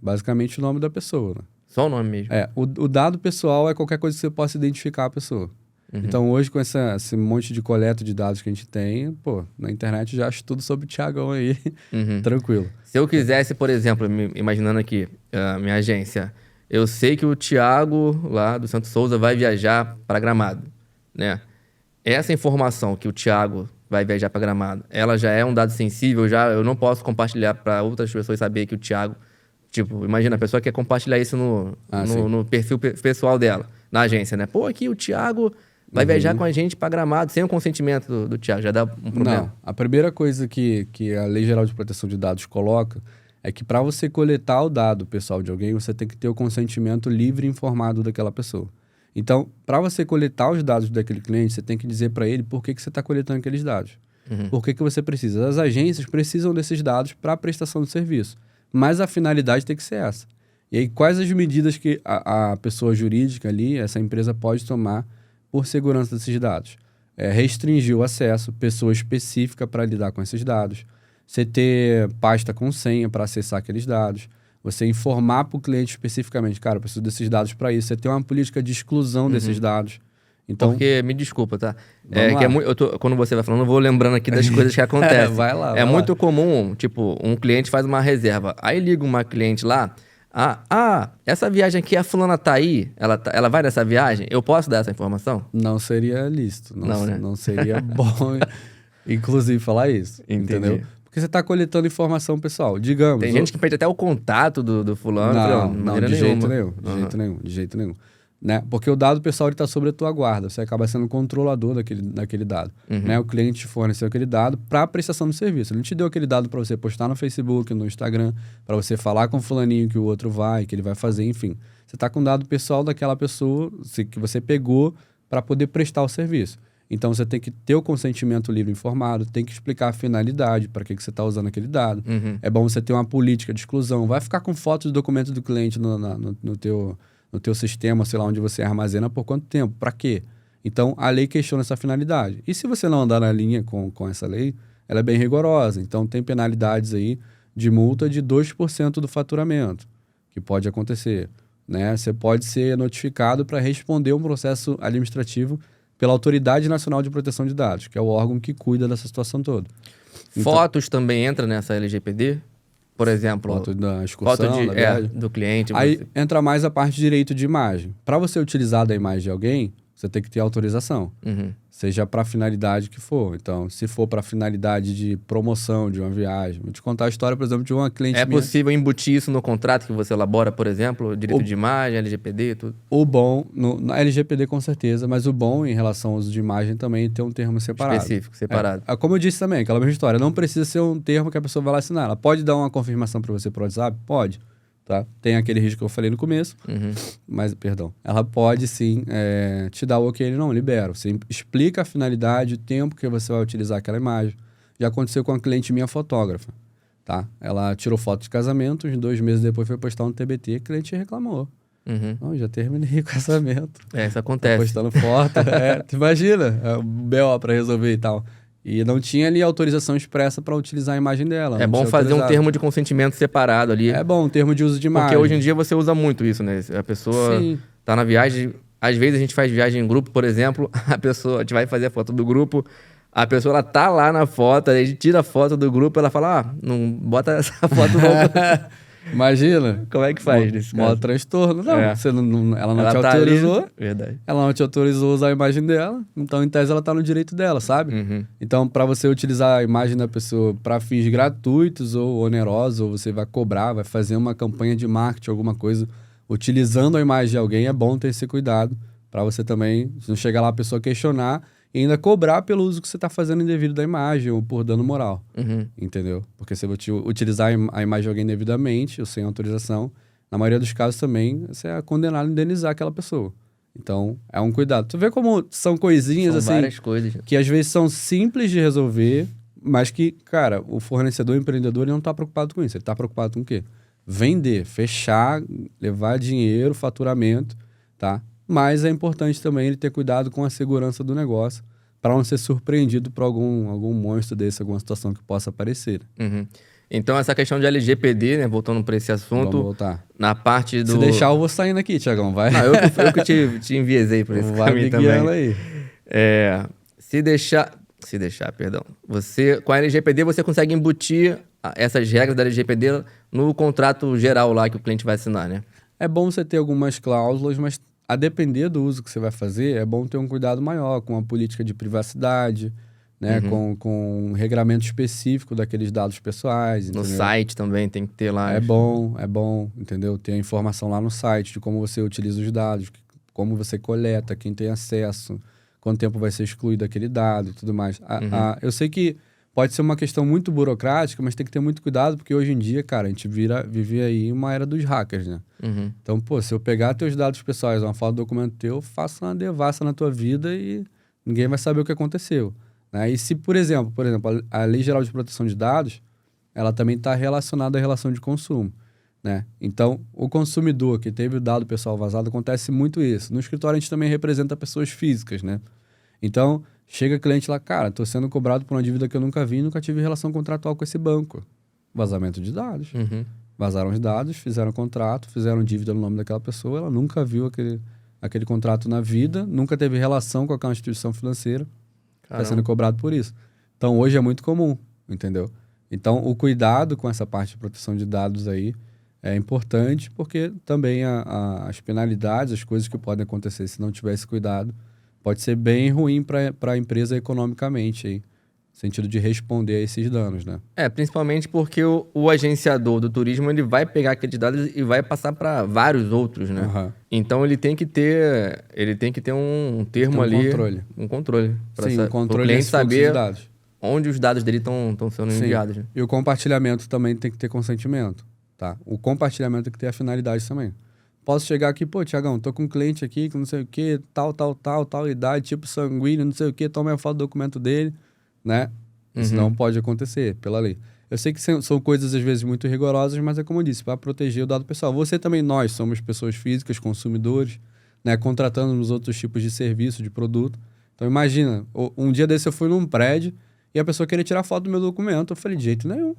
Basicamente o nome da pessoa, né? Só o nome mesmo? O dado pessoal é qualquer coisa que você possa identificar a pessoa. Então, hoje, com esse monte de coleta de dados que a gente tem, na internet já acho tudo sobre o Thiagão aí, tranquilo. Se eu quisesse, por exemplo, imaginando aqui, minha agência, eu sei que o Thiago, lá do Santos Souza, vai viajar para Gramado, né? Essa informação que o Thiago vai viajar para Gramado, ela já é um dado sensível, eu não posso compartilhar para outras pessoas saber que o Thiago... Tipo, imagina, a pessoa quer compartilhar isso no perfil pessoal dela, na agência, né? Pô, aqui o Thiago... vai viajar com a gente para Gramado sem o consentimento do Thiago, já dá um problema. Não, a primeira coisa que a Lei Geral de Proteção de Dados coloca é que para você coletar o dado pessoal de alguém, você tem que ter o consentimento livre e informado daquela pessoa. Então, para você coletar os dados daquele cliente, você tem que dizer para ele por que você está coletando aqueles dados. Por que você precisa. As agências precisam desses dados para a prestação de serviço, mas a finalidade tem que ser essa. E aí, quais as medidas que a pessoa jurídica ali, essa empresa pode tomar por segurança desses dados? Restringir o acesso, pessoa específica para lidar com esses dados, você ter pasta com senha para acessar aqueles dados, você informar para o cliente especificamente, cara, eu preciso desses dados para isso, você ter uma política de exclusão desses dados. Então, porque, me desculpa, tá? Quando você vai falando, eu vou lembrando aqui das coisas que acontecem. Vai lá. Muito comum, tipo, um cliente faz uma reserva, aí liga uma cliente lá, essa viagem aqui, a fulana tá aí, ela vai nessa viagem? Eu posso dar essa informação? Não seria lícito. Né? Não seria bom, inclusive, falar isso. Entendi. Entendeu? Porque você está coletando informação pessoal. Digamos... Tem gente que perde até o contato do fulano. Não, de jeito nenhum. Né? Porque o dado pessoal está sobre a tua guarda. Você acaba sendo controlador daquele dado. Né? O cliente te forneceu aquele dado para a prestação do serviço. Ele não te deu aquele dado para você postar no Facebook, no Instagram, para você falar com o fulaninho que o outro vai, que ele vai fazer, enfim. Você está com o dado pessoal daquela pessoa que você pegou para poder prestar o serviço. Então, você tem que ter o consentimento livre e informado, tem que explicar a finalidade, para que você está usando aquele dado. É bom você ter uma política de exclusão. Vai ficar com fotos de documentos do cliente no teu sistema, sei lá, onde você armazena, por quanto tempo? Para quê? Então, a lei questiona essa finalidade. E se você não andar na linha com essa lei, ela é bem rigorosa. Então, tem penalidades aí de multa de 2% do faturamento, que pode acontecer. Né? Você pode ser notificado para responder um processo administrativo pela Autoridade Nacional de Proteção de Dados, que é o órgão que cuida dessa situação toda. Fotos também entram nessa LGPD? Por exemplo, foto da excursão, do cliente. Aí entra mais a parte de direito de imagem. Para você utilizar da imagem de alguém, você tem que ter autorização. Seja para a finalidade que for. Então, se for para a finalidade de promoção de uma viagem... Vou te contar a história, por exemplo, de uma cliente minha. Possível embutir isso no contrato que você elabora, por exemplo? Direito de imagem, LGPD, tudo? O bom, na LGPD com certeza, mas o bom em relação ao uso de imagem também é ter um termo separado. Específico, separado. Como eu disse também, aquela mesma história. Não precisa ser um termo que a pessoa vai lá assinar. Ela pode dar uma confirmação para você por WhatsApp? Pode. Tá? Tem aquele risco que eu falei no começo, mas, perdão, ela pode sim te dar o ok, não, libera. Você explica a finalidade, o tempo que você vai utilizar aquela imagem. Já aconteceu com uma cliente minha fotógrafa, tá? Ela tirou foto de casamento, uns 2 meses depois foi postar um TBT, a cliente reclamou. Não, já terminei o casamento. Isso acontece. Postando foto. Tu imagina, o BO pra resolver e tal. E não tinha ali autorização expressa para utilizar a imagem dela. É bom fazer um termo de consentimento separado ali. É bom, um termo de uso de imagem. Porque hoje em dia você usa muito isso, né? A pessoa tá na viagem... Às vezes a gente faz viagem em grupo, por exemplo, a gente vai fazer a foto do grupo, a pessoa ela tá lá na foto, a gente tira a foto do grupo, ela fala, não bota essa foto não. Imagina. Como é que faz nesse caso? Mó transtorno. Não, você ela não te tá autorizou. Ali. Verdade. Ela não te autorizou a usar a imagem dela, então em tese ela tá no direito dela, sabe? Então, para você utilizar a imagem da pessoa para fins gratuitos ou onerosos, ou você vai cobrar, vai fazer uma campanha de marketing, alguma coisa, utilizando a imagem de alguém, é bom ter esse cuidado para você também, se não chegar lá a pessoa questionar e ainda cobrar pelo uso que você está fazendo indevido da imagem ou por dano moral, entendeu? Porque se você utilizar a imagem de alguém indevidamente ou sem autorização, na maioria dos casos também, você é condenado a indenizar aquela pessoa. Então, é um cuidado. Tu vê como são coisinhas assim, várias coisas que às vezes são simples de resolver, mas que, cara, o fornecedor, o empreendedor, ele não está preocupado com isso. Ele está preocupado com o quê? Vender, fechar, levar dinheiro, faturamento, tá? Mas é importante também ele ter cuidado com a segurança do negócio para não ser surpreendido por algum monstro desse, alguma situação que possa aparecer. Então, essa questão de LGPD, né? Voltando para esse assunto. Vamos voltar. Na parte do... Se deixar, eu vou saindo aqui, Thiagão, vai. Não, eu que te enviesei por esse caminho também. Aí. Se deixar, perdão. Com a LGPD, você consegue embutir essas regras da LGPD no contrato geral lá que o cliente vai assinar, né? É bom você ter algumas cláusulas, mas a depender do uso que você vai fazer, é bom ter um cuidado maior com a política de privacidade, né? Com um regramento específico daqueles dados pessoais. No entendeu? site também tem que ter lá. É bom, entendeu? Ter a informação lá no site de como você utiliza os dados, como você coleta, quem tem acesso, quanto tempo vai ser excluído aquele dado e tudo mais. Eu sei que pode ser uma questão muito burocrática, mas tem que ter muito cuidado, porque hoje em dia, cara, a gente vive aí uma era dos hackers, né? Então, pô, se eu pegar teus dados pessoais, uma foto do documento teu, eu faço uma devassa na tua vida e ninguém vai saber o que aconteceu. Né? E se, por exemplo, a Lei Geral de Proteção de Dados, ela também está relacionada à relação de consumo, né? Então, o consumidor que teve o dado pessoal vazado, acontece muito isso. No escritório, a gente também representa pessoas físicas, né? Então, chega cliente lá, cara, tô sendo cobrado por uma dívida que eu nunca vi, nunca tive relação contratual com esse banco. Vazamento de dados. Vazaram os dados, fizeram contrato, fizeram dívida no nome daquela pessoa, ela nunca viu aquele contrato na vida, nunca teve relação com aquela instituição financeira, está sendo cobrado por isso. Então, hoje é muito comum, entendeu? Então, o cuidado com essa parte de proteção de dados aí é importante, porque também as penalidades, as coisas que podem acontecer se não tiver esse cuidado, pode ser bem ruim para a empresa economicamente, aí, no sentido de responder a esses danos, né? Principalmente porque o agenciador do turismo, ele vai pegar aqueles dados e vai passar para vários outros, né? Então, ele tem que ter um termo ali... Um controle. Sim, um controle o cliente saber de dados. Onde os dados dele estão sendo enviados. Né? E o compartilhamento também tem que ter consentimento, tá? O compartilhamento tem que ter a finalidade também. Posso chegar aqui, pô, Thiagão, tô com um cliente aqui que não sei o que, tal idade, tipo sanguíneo, não sei o que, toma a foto do documento dele, né? Isso não pode acontecer, pela lei. Eu sei que são coisas, às vezes, muito rigorosas, mas é como eu disse, para proteger o dado pessoal. Você também, nós somos pessoas físicas, consumidores, né? Contratando nos outros tipos de serviço, de produto. Então, imagina, um dia desse eu fui num prédio e a pessoa queria tirar foto do meu documento. Eu falei, de jeito nenhum.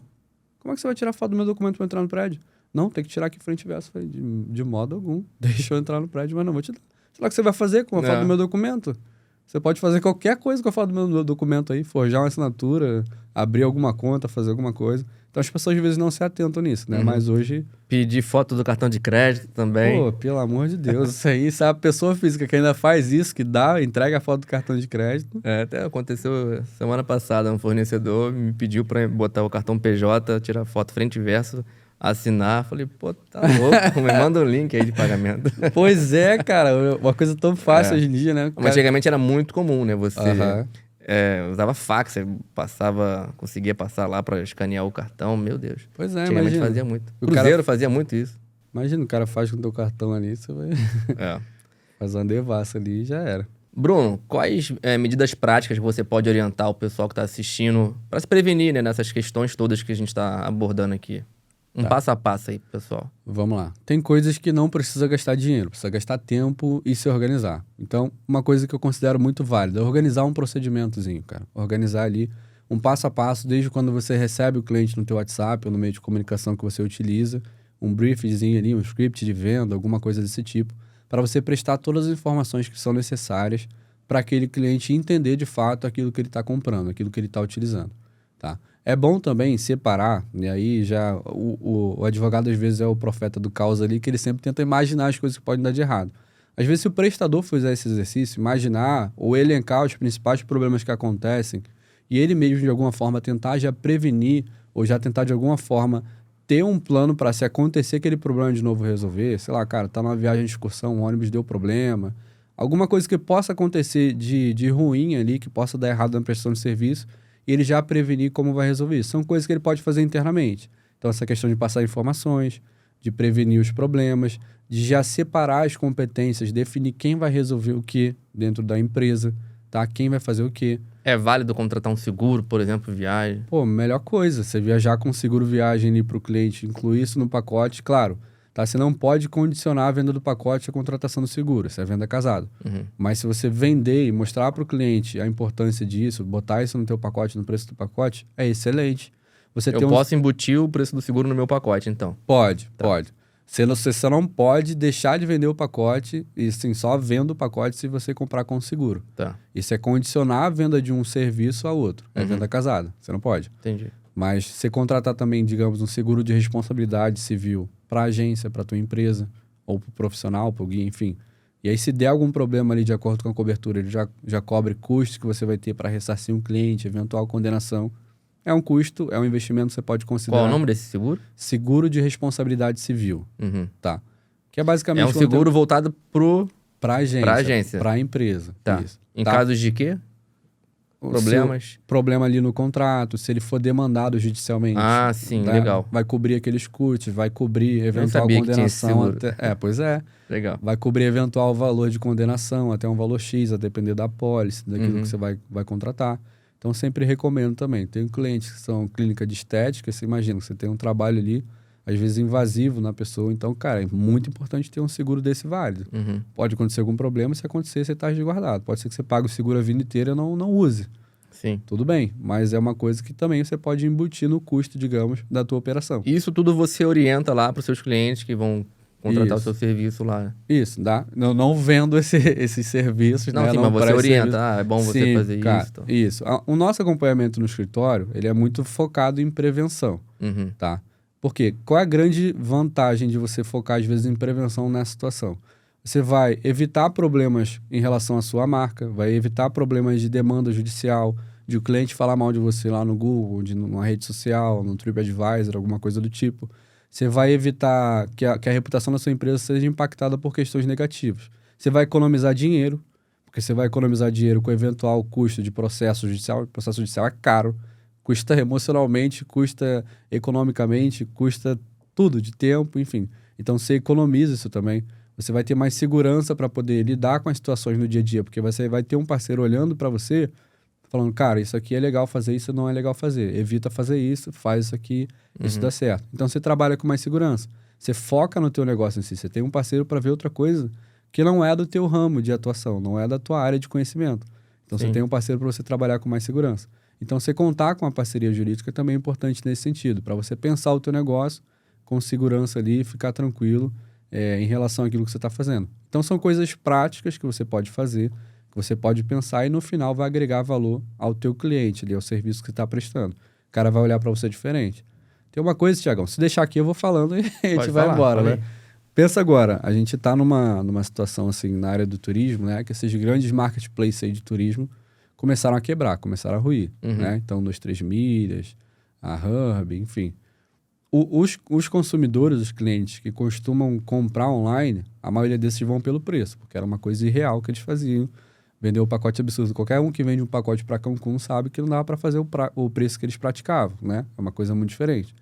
Como é que você vai tirar foto do meu documento para entrar no prédio? Não, tem que tirar aqui frente e verso. Falei, de modo algum. Deixa eu entrar no prédio, mas não vou te dar. Sei lá o que você vai fazer com a foto do meu documento. Você pode fazer qualquer coisa com a foto do meu documento aí, forjar uma assinatura, abrir alguma conta, fazer alguma coisa. Então as pessoas às vezes não se atentam nisso, né? Mas hoje... Pedir foto do cartão de crédito também. Pô, pelo amor de Deus, isso aí, sabe? A pessoa física que ainda faz isso, que entrega a foto do cartão de crédito. Até aconteceu semana passada, um fornecedor me pediu para botar o cartão PJ, tirar foto frente e verso, assinar. Falei, pô, tá louco, me manda um link aí de pagamento. Pois é, cara, uma coisa tão fácil hoje em dia, né? Mas antigamente era muito comum, né? Você usava fax, você conseguia passar lá para escanear o cartão, meu Deus. Pois é, antigamente imagina. Fazia muito. O Cruzeiro fazia muito isso. Imagina, o cara faz com o teu cartão ali, você vai fazer uma devassa ali e já era. Bruno, quais medidas práticas você pode orientar o pessoal que está assistindo para se prevenir, né, nessas questões todas que a gente está abordando aqui? Um passo a passo aí, pessoal. Vamos lá. Tem coisas que não precisa gastar dinheiro, precisa gastar tempo e se organizar. Então, uma coisa que eu considero muito válida é organizar um procedimentozinho, cara. Organizar ali um passo a passo, desde quando você recebe o cliente no teu WhatsApp ou no meio de comunicação que você utiliza, um briefzinho ali, um script de venda, alguma coisa desse tipo, para você prestar todas as informações que são necessárias para aquele cliente entender de fato aquilo que ele está comprando, aquilo que ele está utilizando, tá? É bom também separar, e aí já o advogado às vezes é o profeta do caos ali, que ele sempre tenta imaginar as coisas que podem dar de errado. Às vezes, se o prestador fizer esse exercício, imaginar ou elencar os principais problemas que acontecem, e ele mesmo, de alguma forma, tentar já prevenir ou já tentar, de alguma forma, ter um plano para, se acontecer aquele problema de novo, resolver. Sei lá, cara, tá numa viagem de excursão, o ônibus deu problema. Alguma coisa que possa acontecer de ruim ali, que possa dar errado na prestação de serviço, e ele já prevenir como vai resolver isso. São coisas que ele pode fazer internamente. Então, essa questão de passar informações, de prevenir os problemas, de já separar as competências, definir quem vai resolver o que dentro da empresa, tá? Quem vai fazer o quê. É válido contratar um seguro, por exemplo, viagem? Pô, melhor coisa, você viajar com seguro viagem ali para o cliente, incluir isso no pacote, claro, tá? Você não pode condicionar a venda do pacote à contratação do seguro, isso é venda casada. Uhum. Mas se você vender e mostrar para o cliente a importância disso, botar isso no teu pacote, no preço do pacote, é excelente. Eu posso embutir o preço do seguro no meu pacote, então? Pode, Tá. pode. Você só não pode deixar de vender o pacote e sim, só venda o pacote se você comprar com o seguro. Tá. Isso é condicionar a venda de um serviço a outro. É venda casada. Você não pode. Entendi. Mas você contratar também, digamos, um seguro de responsabilidade civil para a agência, para a tua empresa, ou para o profissional, para o guia, enfim. E aí, se der algum problema ali de acordo com a cobertura, ele já cobre custos que você vai ter para ressarcir um cliente, eventual condenação. É um custo, é um investimento que você pode considerar. Qual é o nome desse seguro? Seguro de responsabilidade civil, Uhum. tá? Que é basicamente... É um seguro voltado para agência. Pra agência. Para a empresa. Tá. Isso, Em tá? casos de quê? Problemas? Problema ali no contrato, se ele for demandado judicialmente. Ah, sim, tá? legal. Vai cobrir aqueles custos, vai cobrir eventual sabia que tinha esse condenação. seguro. Pois é. Legal. Vai cobrir eventual valor de condenação, até um valor X, a depender da pólice, daquilo que você vai contratar. Então, sempre recomendo também. Tem clientes que são clínica de estética, você imagina, você tem um trabalho ali, às vezes invasivo na pessoa. Então, cara, é muito importante ter um seguro desse válido. Pode acontecer algum problema, se acontecer, você está resguardado. Pode ser que você pague o seguro a vida inteira e não use. Sim. Tudo bem, mas é uma coisa que também você pode embutir no custo, digamos, da tua operação. Isso tudo você orienta lá para os seus clientes que vão contratar o Isso. seu serviço lá. Isso, dá. Não vendo esses serviços, Não, né? sim, mas você orienta. É bom você Sim, fazer cara, isso. Então. Isso. O nosso acompanhamento no escritório, ele é muito focado em prevenção, tá? Porque qual é a grande vantagem de você focar, às vezes, em prevenção nessa situação? Você vai evitar problemas em relação à sua marca, vai evitar problemas de demanda judicial, de o cliente falar mal de você lá no Google, numa rede social, no TripAdvisor, alguma coisa do tipo. Você vai evitar que a reputação da sua empresa seja impactada por questões negativas. Você vai economizar dinheiro, porque você vai economizar dinheiro com eventual custo de processo judicial. O processo judicial é caro, custa emocionalmente, custa economicamente, custa tudo, de tempo, enfim. Então, você economiza isso também. Você vai ter mais segurança para poder lidar com as situações no dia a dia, porque você vai ter um parceiro olhando para você, falando, cara, isso aqui é legal fazer, isso não é legal fazer. Evita fazer isso, faz isso aqui, isso dá certo. Então, você trabalha com mais segurança. Você foca no teu negócio em si. Você tem um parceiro para ver outra coisa que não é do teu ramo de atuação, não é da tua área de conhecimento. Então, você tem um parceiro para você trabalhar com mais segurança. Então, você contar com a parceria jurídica também é importante nesse sentido, para você pensar o teu negócio com segurança ali e ficar tranquilo em relação àquilo que você está fazendo. Então, são coisas práticas que você pode fazer, que você pode pensar e no final vai agregar valor ao teu cliente, ali, ao serviço que você está prestando. O cara vai olhar para você diferente. Tem uma coisa, Thiagão, se deixar aqui eu vou falando e a gente vai embora, né? Pensa agora, a gente está numa situação assim na área do turismo, né? Que esses grandes marketplaces aí de turismo começaram a quebrar, começaram a ruir, né? Então, 2-3 milhas, a Hub, enfim. Os consumidores, os clientes que costumam comprar online, a maioria desses vão pelo preço, porque era uma coisa irreal que eles faziam. Vender o pacote absurdo. Qualquer um que vende um pacote para Cancún sabe que não dá para fazer o preço que eles praticavam, né? É uma coisa muito diferente.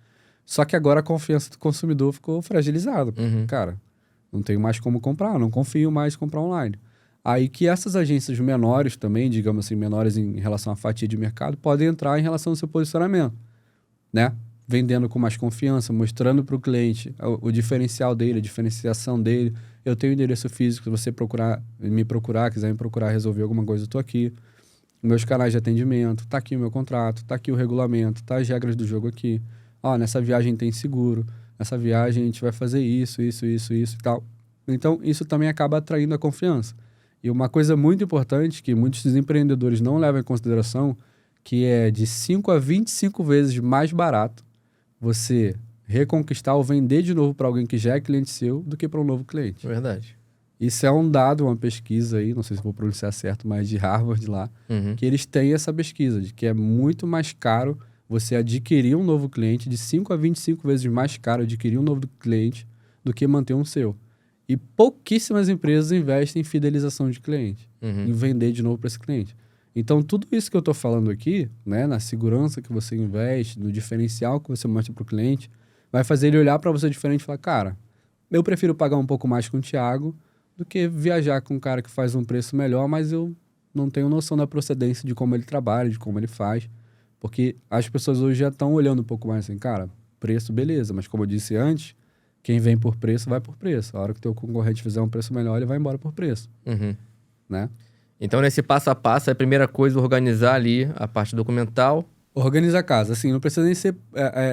Só que agora a confiança do consumidor ficou fragilizada. Cara, não tenho mais como comprar, não confio mais em comprar online. Aí que essas agências menores também, digamos assim, menores em relação à fatia de mercado, podem entrar em relação ao seu posicionamento, né? vendendo com mais confiança, mostrando para o cliente o diferencial dele, a diferenciação dele. Eu tenho endereço físico, se você quiser me procurar, resolver alguma coisa, eu estou aqui. Meus canais de atendimento, tá aqui o meu contrato, tá aqui o regulamento, tá as regras do jogo aqui. Nessa viagem tem seguro, nessa viagem a gente vai fazer isso e tal. Então, isso também acaba atraindo a confiança. E uma coisa muito importante que muitos empreendedores não levam em consideração, que é de 5 a 25 vezes mais barato você reconquistar ou vender de novo para alguém que já é cliente seu do que para um novo cliente. Verdade. Isso é um dado, uma pesquisa aí, não sei se vou pronunciar certo, mas de Harvard lá, que eles têm essa pesquisa, de que é muito mais caro você adquirir um novo cliente, de 5 a 25 vezes mais caro adquirir um novo cliente do que manter um seu. E pouquíssimas empresas investem em fidelização de cliente, em vender de novo para esse cliente. Então, tudo isso que eu estou falando aqui, né, na segurança que você investe, no diferencial que você mostra para o cliente, vai fazer ele olhar para você diferente e falar, cara, eu prefiro pagar um pouco mais com o Thiago do que viajar com um cara que faz um preço melhor, mas eu não tenho noção da procedência de como ele trabalha, de como ele faz. Porque as pessoas hoje já estão olhando um pouco mais assim, cara, preço, beleza, mas como eu disse antes, quem vem por preço, vai por preço. A hora que o teu concorrente fizer um preço melhor, ele vai embora por preço. Né? Então, nesse passo a passo, a primeira coisa é organizar ali a parte documental. Organiza a casa. Assim, não precisa nem ser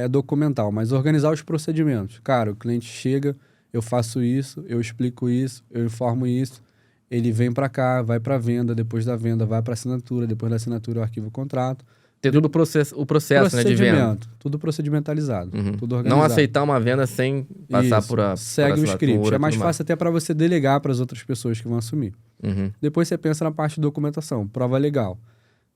documental, mas organizar os procedimentos. Cara, o cliente chega, eu faço isso, eu explico isso, eu informo isso, ele vem para cá, vai para venda, depois da venda vai para assinatura, depois da assinatura eu arquivo o contrato. Ter todo o processo, né, de venda. Tudo procedimentalizado, tudo organizado. Não aceitar uma venda sem passar por a segue o script. É mais fácil até para você delegar para as outras pessoas que vão assumir. Depois você pensa na parte de documentação, prova legal.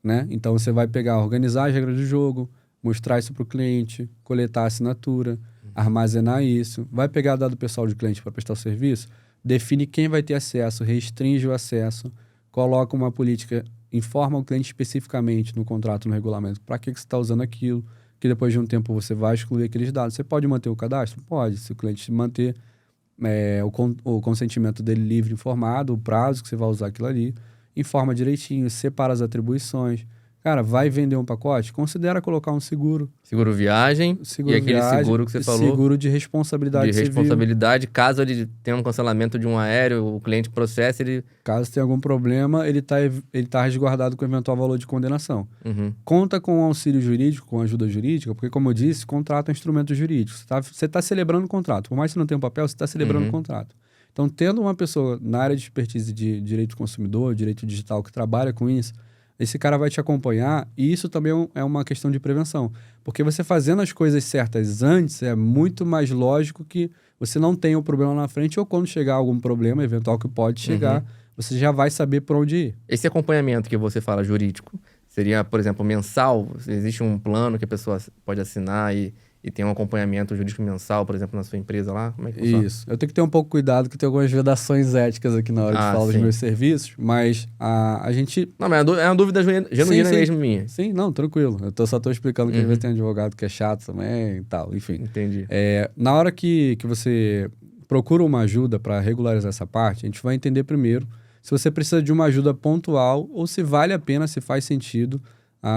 Né? Então você vai pegar, organizar as regras do jogo, mostrar isso para o cliente, coletar a assinatura, armazenar isso, vai pegar dado pessoal do cliente para prestar o serviço, define quem vai ter acesso, restringe o acesso, coloca uma política, informa o cliente especificamente no contrato, no regulamento, para que você está usando aquilo, que depois de um tempo você vai excluir aqueles dados. Você pode manter o cadastro? Pode, se o cliente manter o consentimento dele livre, informado, o prazo que você vai usar aquilo ali, informa direitinho, separa as atribuições. Cara, vai vender um pacote? Considera colocar um seguro. Seguro viagem e aquele seguro que você falou. Seguro de responsabilidade civil. De responsabilidade. Caso ele tenha um cancelamento de um aéreo, o cliente processe, ele... Caso tenha algum problema, ele tá resguardado com eventual valor de condenação. Conta com o auxílio jurídico, com ajuda jurídica, porque, como eu disse, contrato é um instrumento jurídico. Você tá celebrando o contrato. Por mais que você não tenha um papel, você está celebrando o contrato. Então, tendo uma pessoa na área de expertise de direito do consumidor, direito digital, que trabalha com isso, esse cara vai te acompanhar, e isso também é uma questão de prevenção. Porque você fazendo as coisas certas antes, é muito mais lógico que você não tenha um problema na frente, ou quando chegar algum problema eventual que pode chegar, você já vai saber por onde ir. Esse acompanhamento que você fala jurídico, seria, por exemplo, mensal? Existe um plano que a pessoa pode assinar e tem um acompanhamento jurídico mensal, por exemplo, na sua empresa lá? Como é que funciona? Isso. Eu tenho que ter um pouco cuidado, que tem algumas vedações éticas aqui na hora de falar dos meus serviços, mas a gente... Não, mas é uma dúvida genuína mesmo minha. Sim, não, tranquilo. Eu só tô explicando que às vezes tem um advogado que é chato também e tal, enfim. Entendi. Na hora que você procura uma ajuda para regularizar essa parte, a gente vai entender primeiro se você precisa de uma ajuda pontual ou se vale a pena, se faz sentido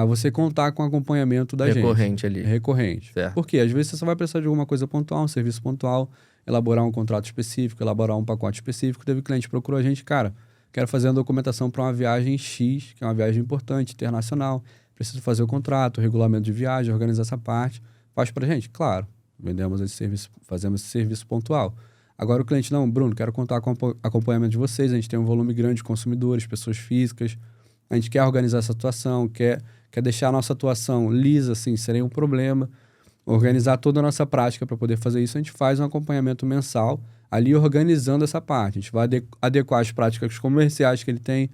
você contar com acompanhamento da gente. Recorrente ali. Recorrente. Certo. Porque às vezes você só vai precisar de alguma coisa pontual, um serviço pontual, elaborar um contrato específico, elaborar um pacote específico. Teve cliente que procurou a gente, cara, quero fazer uma documentação para uma viagem X, que é uma viagem importante, internacional. Preciso fazer o contrato, o regulamento de viagem, organizar essa parte. Faz pra gente? Claro. Vendemos esse serviço, fazemos esse serviço pontual. Agora o cliente, não, Bruno, quero contar com o acompanhamento de vocês, a gente tem um volume grande de consumidores, pessoas físicas, a gente quer organizar essa atuação, quer deixar a nossa atuação lisa, assim, sem um problema, organizar toda a nossa prática para poder fazer isso, a gente faz um acompanhamento mensal, ali organizando essa parte. A gente vai adequar as práticas comerciais que ele tem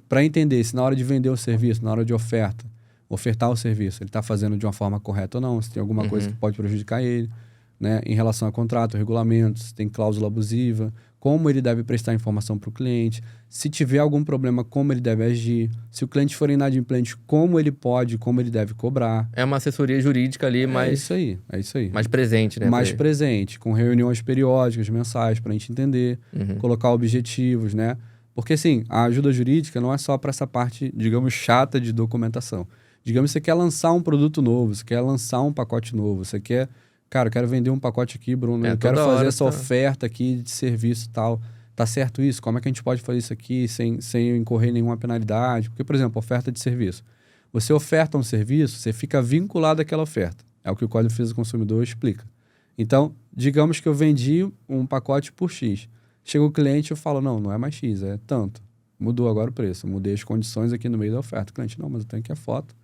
para entender se na hora de vender o serviço, na hora de ofertar o serviço, ele está fazendo de uma forma correta ou não, se tem alguma coisa que pode prejudicar ele, né? Em relação a contrato, regulamentos, se tem cláusula abusiva, como ele deve prestar informação para o cliente, se tiver algum problema, como ele deve agir, se o cliente for inadimplente, como ele deve cobrar. É uma assessoria jurídica ali, É isso aí. Mais presente, né? Mais presente, com reuniões periódicas, mensais, para a gente entender, colocar objetivos, né? Porque, assim, a ajuda jurídica não é só para essa parte, digamos, chata de documentação. Digamos que você quer lançar um produto novo, você quer lançar um pacote novo, você quer... Cara, eu quero vender um pacote aqui, Bruno, eu quero fazer essa oferta aqui de serviço e tal. Tá certo isso? Como é que a gente pode fazer isso aqui sem incorrer nenhuma penalidade? Porque, por exemplo, oferta de serviço. Você oferta um serviço, você fica vinculado àquela oferta. É o que o Código de Defesa do Consumidor explica. Então, digamos que eu vendi um pacote por X. Chega o cliente e eu falo, não é mais X, é tanto. Mudou agora o preço, mudei as condições aqui no meio da oferta. O cliente, não, mas eu tenho aqui a foto.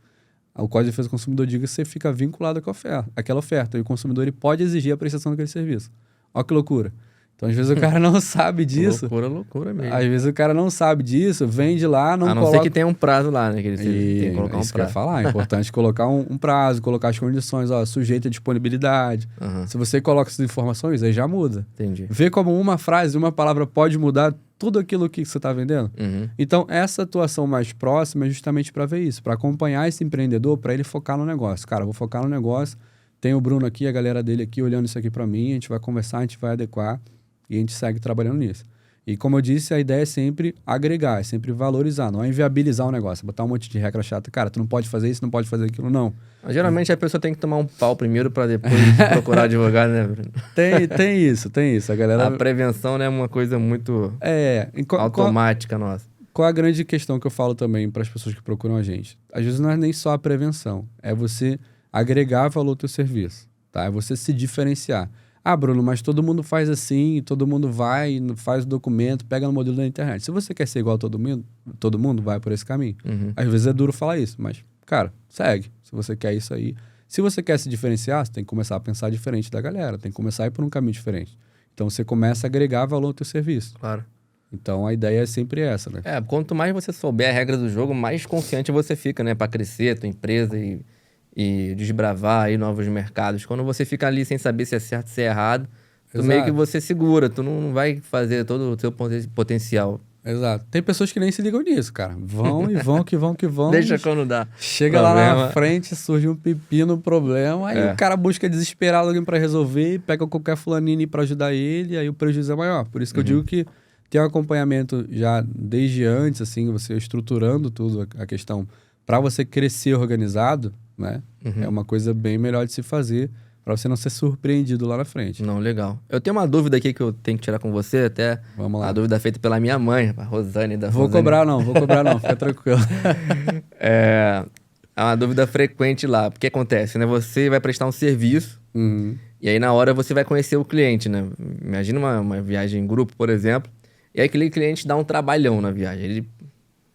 O Código de Defesa do Consumidor diz que você fica vinculado com aquela oferta. E o consumidor ele pode exigir a prestação daquele serviço. Olha que loucura. Então, às vezes, o cara não sabe disso. Loucura mesmo. Às vezes, o cara não sabe disso, vende lá, não coloca... A não ser que tenha um prazo lá, né? Que ele tem que colocar isso que eu ia falar. É importante colocar um prazo, colocar as condições, sujeito à disponibilidade. Se você coloca essas informações, aí já muda. Entendi. Vê como uma frase, uma palavra pode mudar tudo aquilo que você está vendendo. Então, essa atuação mais próxima é justamente para ver isso, para acompanhar esse empreendedor, para ele focar no negócio. Cara, eu vou focar no negócio, tem o Bruno aqui, a galera dele aqui olhando isso aqui para mim, a gente vai conversar, a gente vai adequar e a gente segue trabalhando nisso. E como eu disse, a ideia é sempre agregar, é sempre valorizar, não é inviabilizar o negócio, botar um monte de regra chata. Cara, tu não pode fazer isso, não pode fazer aquilo, não. Mas, geralmente a pessoa tem que tomar um pau primeiro para depois procurar advogado, né, Bruno? Tem isso. A galera... A prevenção, né, é uma coisa muito automática nossa. Qual a grande questão que eu falo também para as pessoas que procuram a gente? Às vezes não é nem só a prevenção, é você agregar valor ao teu serviço, tá? É você se diferenciar. Ah, Bruno, mas todo mundo faz assim, todo mundo vai, faz o documento, pega no modelo da internet. Se você quer ser igual a todo mundo vai por esse caminho. Às vezes é duro falar isso, mas, cara, segue. Se você quer isso aí. Se você quer se diferenciar, você tem que começar a pensar diferente da galera, tem que começar a ir por um caminho diferente. Então, você começa a agregar valor ao teu serviço. Claro. Então, a ideia é sempre essa, né? Quanto mais você souber a regra do jogo, mais confiante você fica, né? Para crescer a tua empresa e desbravar aí novos mercados. Quando você fica ali sem saber se é certo, se é errado, tu meio que você segura, tu não vai fazer todo o seu potencial. Exato. Tem pessoas que nem se ligam nisso, cara. Vão e vão, que vão. Deixa quando dá. Chega lá na frente, surge um pepino, problema, aí o cara busca desesperado alguém pra resolver, pega qualquer fulaninho pra ajudar ele, aí o prejuízo é maior. Por isso que eu digo que tem um acompanhamento já desde antes, assim, você estruturando tudo, a questão, pra você crescer organizado, né? É uma coisa bem melhor de se fazer para você não ser surpreendido lá na frente. Não, legal. Eu tenho uma dúvida aqui que eu tenho que tirar com você, até Vamos lá. A dúvida feita pela minha mãe, a Rosane. Vou cobrar não, fica tranquilo. É uma dúvida frequente lá. O que acontece, né? Você vai prestar um serviço e aí na hora você vai conhecer o cliente, né? Imagina uma viagem em grupo, por exemplo, e aí aquele cliente dá um trabalhão na viagem.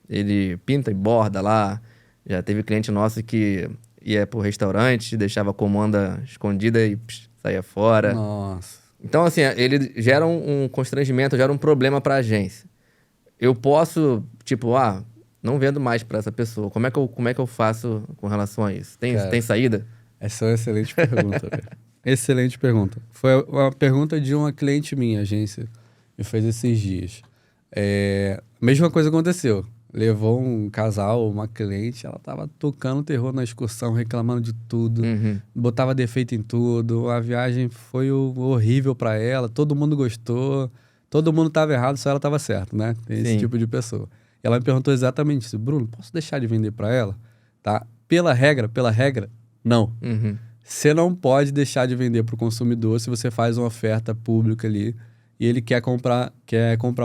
Ele pinta e borda lá. Já teve cliente nosso que ia pro restaurante, deixava a comanda escondida e saía fora. Nossa. Então, assim, ele gera um constrangimento, gera um problema pra agência. Eu posso, tipo, não vendo mais pra essa pessoa. Como é que eu faço com relação a isso? Tem saída? Essa é uma excelente pergunta, velho. Excelente pergunta. Foi uma pergunta de uma cliente minha, agência, me fez esses dias. Mesma coisa aconteceu. Levou um casal, uma cliente, ela tava tocando terror na excursão, reclamando de tudo, botava defeito em tudo, a viagem foi horrível para ela, todo mundo gostou, todo mundo tava errado, só ela tava certa, né? Tem esse tipo de pessoa. E ela me perguntou exatamente isso: Bruno, posso deixar de vender para ela? Tá? Pela regra, não. Você não pode deixar de vender para o consumidor se você faz uma oferta pública ali e ele quer comprar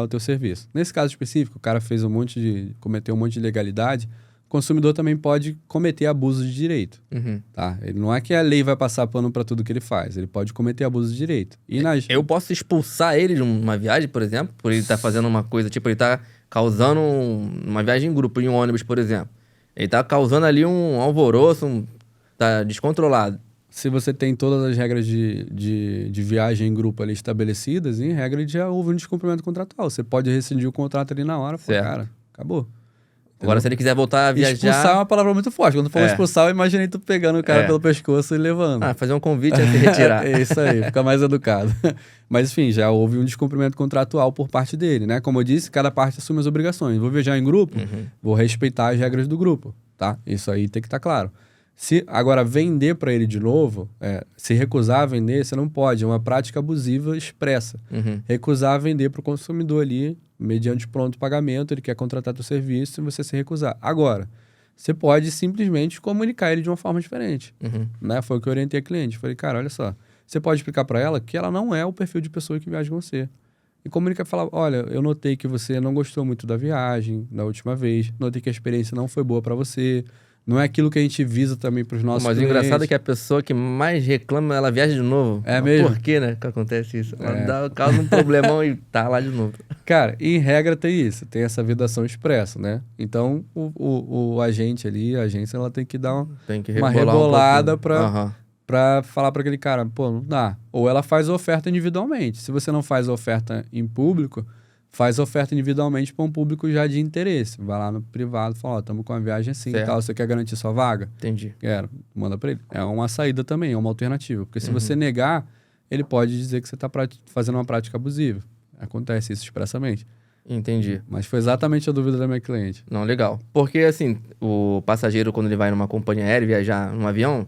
o teu serviço. Nesse caso específico, o cara cometeu um monte de ilegalidade, o consumidor também pode cometer abuso de direito. Tá? Ele não é que a lei vai passar pano para tudo que ele faz, ele pode cometer abuso de direito. Eu posso expulsar ele de uma viagem, por exemplo, por ele estar fazendo uma coisa, tipo, ele está causando uma viagem em grupo, em um ônibus, por exemplo. Ele está causando ali um alvoroço, tá descontrolado. Se você tem todas as regras de viagem em grupo ali estabelecidas, em regra já houve um descumprimento contratual. Você pode rescindir o contrato ali na hora, cara, acabou. Entendeu? Agora, se ele quiser voltar a viajar... Expulsar é uma palavra muito forte. Quando falou expulsar, eu imaginei tu pegando o cara pelo pescoço e levando. Fazer um convite a se retirar. É isso aí, fica mais educado. Mas, enfim, já houve um descumprimento contratual por parte dele, né? Como eu disse, cada parte assume as obrigações. Vou viajar em grupo, vou respeitar as regras do grupo, tá? Isso aí tem que estar claro. Se agora vender para ele de novo, se recusar a vender, você não pode. É uma prática abusiva expressa. Recusar a vender para o consumidor ali, mediante pronto pagamento, ele quer contratar teu serviço e você se recusar. Agora, você pode simplesmente comunicar ele de uma forma diferente. Né? Foi o que eu orientei a cliente. Falei, cara, olha só, você pode explicar para ela que ela não é o perfil de pessoa que viaja com você. E comunica e fala, olha, eu notei que você não gostou muito da viagem da última vez, notei que a experiência não foi boa para você, não é aquilo que a gente visa também para os nossos clientes. Mas o engraçado é que a pessoa que mais reclama, ela viaja de novo. É mesmo? Por que, né, que acontece isso? Ela causa um problemão e tá lá de novo. Cara, em regra tem isso, tem essa vedação expressa, né? Então, o agente ali, a agência, ela tem que dar uma rebolada pra falar pra aquele cara, pô, não dá. Ou ela faz a oferta individualmente. Se você não faz a oferta em público, faz a oferta individualmente para um público já de interesse. Vai lá no privado e fala, ó, estamos com uma viagem assim e tal, você quer garantir sua vaga? Entendi. Quero. Manda para ele. É uma saída também, é uma alternativa. Porque se você negar, ele pode dizer que você está fazendo uma prática abusiva. Acontece isso expressamente. Entendi. Mas foi exatamente a dúvida da minha cliente. Não, legal. Porque, assim, o passageiro, quando ele vai numa companhia aérea viajar num avião,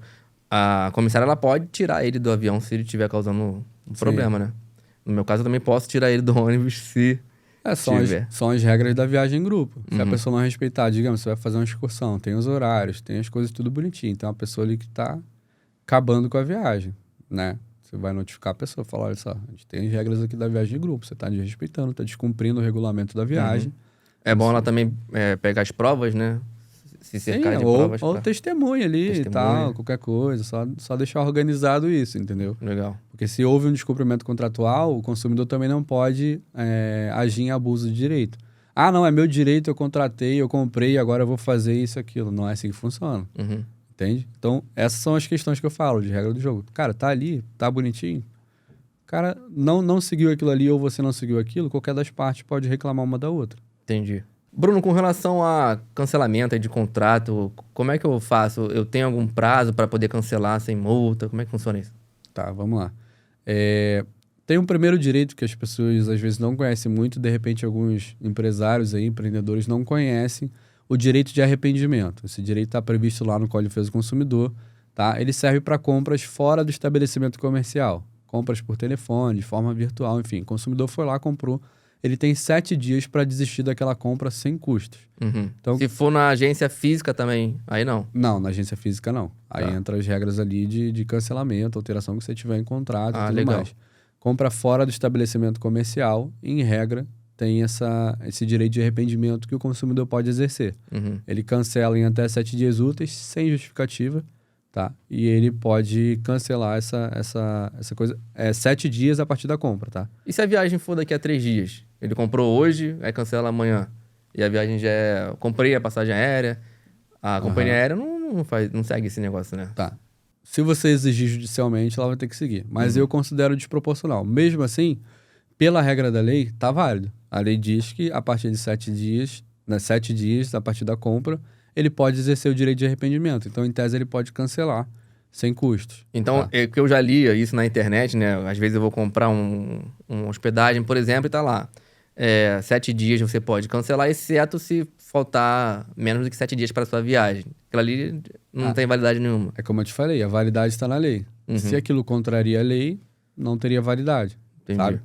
a comissária, ela pode tirar ele do avião se ele estiver causando um problema, né? No meu caso, eu também posso tirar ele do ônibus se são as regras da viagem em grupo. Se a pessoa não respeitar, digamos, você vai fazer uma excursão, tem os horários, tem as coisas tudo bonitinho. Então, é uma pessoa ali que está acabando com a viagem, né? Você vai notificar a pessoa, falar, olha só, a gente tem as regras aqui da viagem em grupo, você está desrespeitando, está descumprindo o regulamento da viagem. É bom ela também pegar as provas, né? Se cercar de provas. Ou testemunha ali e tal, qualquer coisa. Só deixar organizado isso, entendeu? Legal. Porque se houve um descumprimento contratual, o consumidor também não pode agir em abuso de direito. Ah, não, é meu direito, eu contratei, eu comprei, agora eu vou fazer isso, aquilo. Não é assim que funciona. Entende? Então, essas são as questões que eu falo de regra do jogo. Cara, tá ali, tá bonitinho. O cara não seguiu aquilo ali ou você não seguiu aquilo, qualquer das partes pode reclamar uma da outra. Entendi. Bruno, com relação a cancelamento aí de contrato, como é que eu faço? Eu tenho algum prazo para poder cancelar sem multa? Como é que funciona isso? Tá, vamos lá. Tem um primeiro direito que as pessoas às vezes não conhecem muito, de repente alguns empresários aí, empreendedores não conhecem, o direito de arrependimento. Esse direito está previsto lá no Código de Defesa do Consumidor, tá? Ele serve para compras fora do estabelecimento comercial, compras por telefone, de forma virtual, enfim. O consumidor foi lá, comprou, ele tem 7 dias para desistir daquela compra sem custos. Então, se for na agência física também, aí não? Não, na agência física não. Aí entra as regras ali de cancelamento, alteração que você tiver em contrato e tudo legal. Mais. Compra fora do estabelecimento comercial, em regra, tem esse direito de arrependimento que o consumidor pode exercer. Ele cancela em até 7 dias úteis, sem justificativa, tá? E ele pode cancelar essa coisa 7 dias a partir da compra, tá? E se a viagem for daqui a 3 dias? Ele comprou hoje, aí cancela amanhã. E a viagem já é... Comprei a passagem aérea. A companhia aérea não segue esse negócio, né? Tá. Se você exigir judicialmente, ela vai ter que seguir. Mas eu considero desproporcional. Mesmo assim, pela regra da lei, tá válido. A lei diz que a partir de 7 dias, né, 7 dias a partir da compra, ele pode exercer o direito de arrependimento. Então, em tese, ele pode cancelar sem custos. Então, é que eu já li isso na internet, né? Às vezes eu vou comprar uma hospedagem, por exemplo, e tá lá. 7 dias você pode cancelar, exceto se faltar menos do que 7 dias para a sua viagem. Aquilo ali não tem validade nenhuma. É como eu te falei, a validade está na lei. Se aquilo contraria a lei, não teria validade. Entendi. Sabe?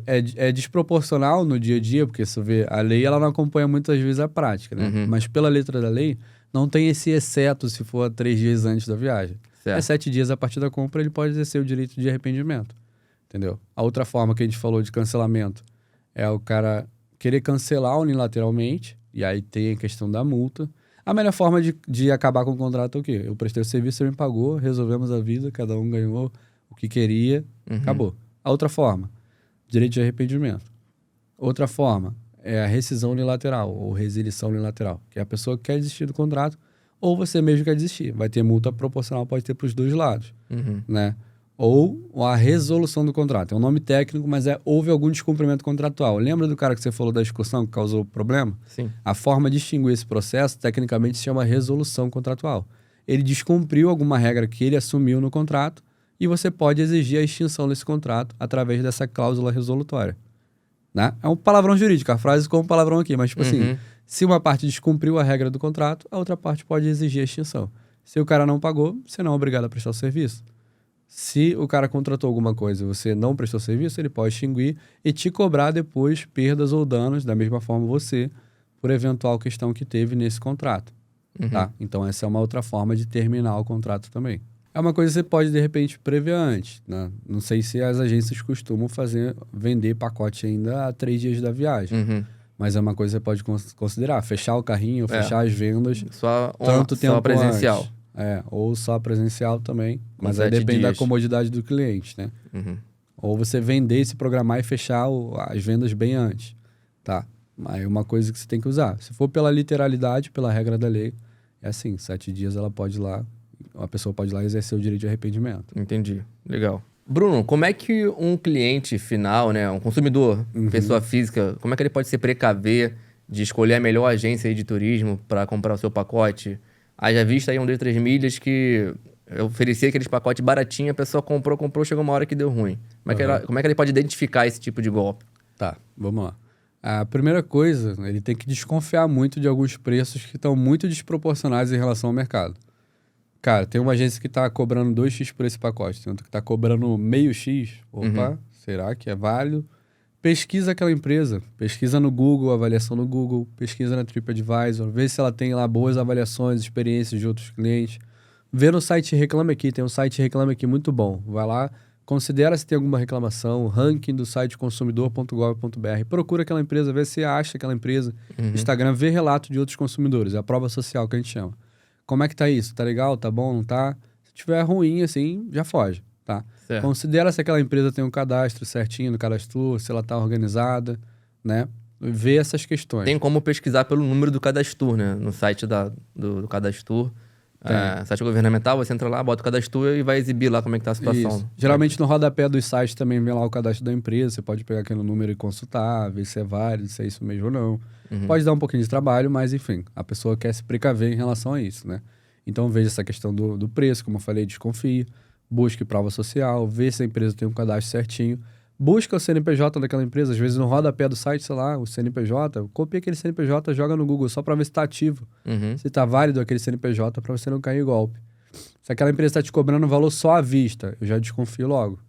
É desproporcional no dia a dia, porque você vê, a lei ela não acompanha muitas vezes a prática, né? Mas pela letra da lei, não tem esse exceto se for 3 dias antes da viagem. Certo. 7 dias a partir da compra, ele pode exercer o direito de arrependimento. Entendeu? A outra forma que a gente falou de cancelamento é o cara querer cancelar unilateralmente, e aí tem a questão da multa. A melhor forma de acabar com o contrato é o quê? Eu prestei o serviço, você me pagou, resolvemos a vida, cada um ganhou o que queria, acabou. A outra forma, direito de arrependimento. Outra forma é a rescisão unilateral ou resilição unilateral, que é a pessoa que quer desistir do contrato ou você mesmo quer desistir. Vai ter multa proporcional, pode ter para os dois lados, né? Ou a resolução do contrato. É um nome técnico, mas houve algum descumprimento contratual. Lembra do cara que você falou da excursão que causou problema? Sim. A forma de extinguir esse processo, tecnicamente, se chama resolução contratual. Ele descumpriu alguma regra que ele assumiu no contrato e você pode exigir a extinção desse contrato através dessa cláusula resolutória. Né? É um palavrão jurídico, a frase com um palavrão aqui, mas tipo assim, se uma parte descumpriu a regra do contrato, a outra parte pode exigir a extinção. Se o cara não pagou, você não é obrigado a prestar o serviço. Se o cara contratou alguma coisa e você não prestou serviço, ele pode extinguir e te cobrar depois perdas ou danos, da mesma forma você, por eventual questão que teve nesse contrato. tá? Então, essa é uma outra forma de terminar o contrato também. É uma coisa que você pode, de repente, prever antes, né? Não sei se as agências costumam vender pacote ainda a 3 dias da viagem. Mas é uma coisa que você pode considerar. Fechar o carrinho, fechar as vendas. Só presencial. Antes. Ou só presencial também. Mas aí depende da comodidade do cliente, né? Ou você vender, se programar e fechar as vendas bem antes, tá? Aí é uma coisa que você tem que usar. Se for pela literalidade, pela regra da lei, é assim, 7 dias a pessoa pode ir lá e exercer o direito de arrependimento. Entendi. Legal. Bruno, como é que um cliente final, né, um consumidor, pessoa física, como é que ele pode se precaver de escolher a melhor agência aí de turismo para comprar o seu pacote? Haja vista aí um de 3 milhas que eu oferecia aqueles pacotes baratinhos, a pessoa comprou, chegou uma hora que deu ruim. Como é que ele pode identificar esse tipo de golpe? Tá, vamos lá. A primeira coisa, ele tem que desconfiar muito de alguns preços que estão muito desproporcionais em relação ao mercado. Cara, tem uma agência que está cobrando 2x por esse pacote, tem outra que está cobrando meio x. Opa, será que é válido? Pesquisa aquela empresa, pesquisa no Google, avaliação no Google, pesquisa na TripAdvisor, vê se ela tem lá boas avaliações, experiências de outros clientes. Vê no site Reclame Aqui, tem um site Reclame Aqui muito bom. Vai lá, considera se tem alguma reclamação, ranking do site consumidor.gov.br. Procura aquela empresa, vê se acha aquela empresa. Instagram, vê relato de outros consumidores, é a prova social que a gente chama. Como é que tá isso? Tá legal? Tá bom? Não tá? Se tiver ruim, assim, já foge, tá? Certo. Considera se aquela empresa tem um cadastro certinho no cadastro, se ela tá organizada, né? Vê essas questões. Tem como pesquisar pelo número do cadastro, né? No site do cadastro. Site governamental, você entra lá, bota o cadastro e vai exibir lá como é que tá a situação. Isso. Geralmente no rodapé dos sites também vem lá o cadastro da empresa, você pode pegar aquele número e consultar, ver se é válido, se é isso mesmo ou não. Pode dar um pouquinho de trabalho, mas enfim, a pessoa quer se precaver em relação a isso, né? Então veja essa questão do preço, como eu falei, desconfie, busque prova social, vê se a empresa tem um cadastro certinho, busca o CNPJ daquela empresa, às vezes no rodapé do site, sei lá, o CNPJ, copia aquele CNPJ, joga no Google só para ver se está ativo, se está válido aquele CNPJ para você não cair em golpe. Se aquela empresa está te cobrando um valor só à vista, eu já desconfio logo.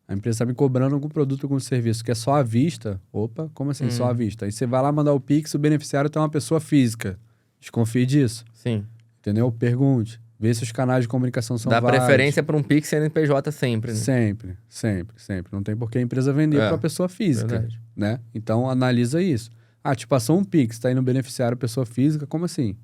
A empresa está me cobrando algum produto, algum serviço que é só à vista. Opa, como assim só à vista? Aí você vai lá mandar o Pix, o beneficiário tem uma pessoa física. Desconfie disso. Sim. Entendeu? Pergunte. Vê se os canais de comunicação são válidos. Dá preferência para um Pix CNPJ sempre, né? Sempre. Não tem por que a empresa vender para a pessoa física, né? Então, analisa isso. Te passou um Pix, está aí no beneficiário pessoa física, como assim?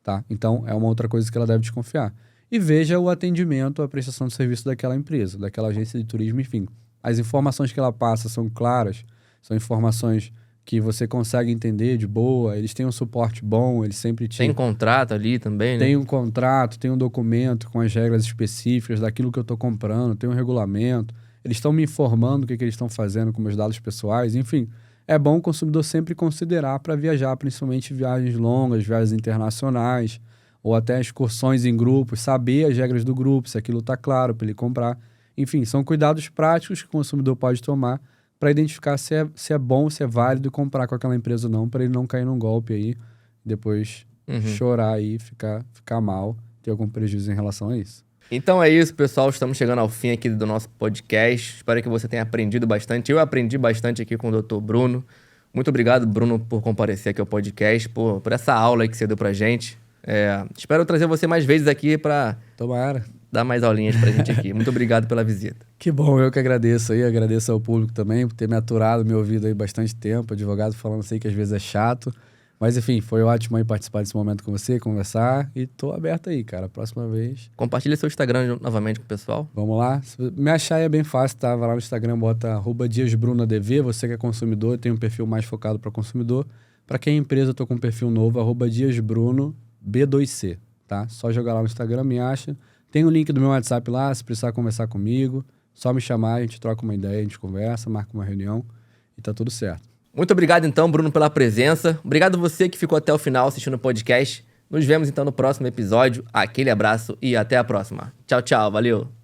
Tá? Então, é uma outra coisa que ela deve desconfiar. E veja o atendimento, a prestação de serviço daquela empresa, daquela agência de turismo, enfim. As informações que ela passa são claras, são informações que você consegue entender de boa, eles têm um suporte bom, eles sempre Tem contrato ali também, né? Tem um contrato, tem um documento com as regras específicas daquilo que eu estou comprando, tem um regulamento, eles estão me informando o que eles estão fazendo com meus dados pessoais, enfim. É bom o consumidor sempre considerar para viajar, principalmente viagens longas, viagens internacionais, ou até excursões em grupos, saber as regras do grupo, se aquilo está claro para ele comprar. Enfim, são cuidados práticos que o consumidor pode tomar para identificar se é bom, se é válido comprar com aquela empresa ou não, para ele não cair num golpe aí, depois chorar aí, ficar mal, ter algum prejuízo em relação a isso. Então é isso, pessoal. Estamos chegando ao fim aqui do nosso podcast. Espero que você tenha aprendido bastante. Eu aprendi bastante aqui com o Dr. Bruno. Muito obrigado, Bruno, por comparecer aqui ao podcast, por essa aula aí que você deu pra gente. Espero trazer você mais vezes aqui para dar mais aulinhas pra gente aqui. Muito obrigado pela visita. Que bom, eu que agradeço aí, agradeço ao público também por ter me aturado, me ouvido aí bastante tempo, advogado falando assim que às vezes é chato, mas enfim, foi ótimo aí participar desse momento com você, conversar, e tô aberto aí, cara, próxima vez. Compartilha seu Instagram novamente com o pessoal. Vamos lá, me achar aí é bem fácil, tá? Vai lá no Instagram, bota @diasbrunodv, você que é consumidor, tem um perfil mais focado para consumidor. Para quem é empresa, eu tô com um perfil novo, @diasbrunob2c, tá? Só jogar lá no Instagram, me acha. Tem o link do meu WhatsApp lá, se precisar conversar comigo, só me chamar, a gente troca uma ideia, a gente conversa, marca uma reunião e tá tudo certo. Muito obrigado então, Bruno, pela presença. Obrigado você que ficou até o final assistindo o podcast. Nos vemos então no próximo episódio. Aquele abraço e até a próxima. Tchau, tchau. Valeu.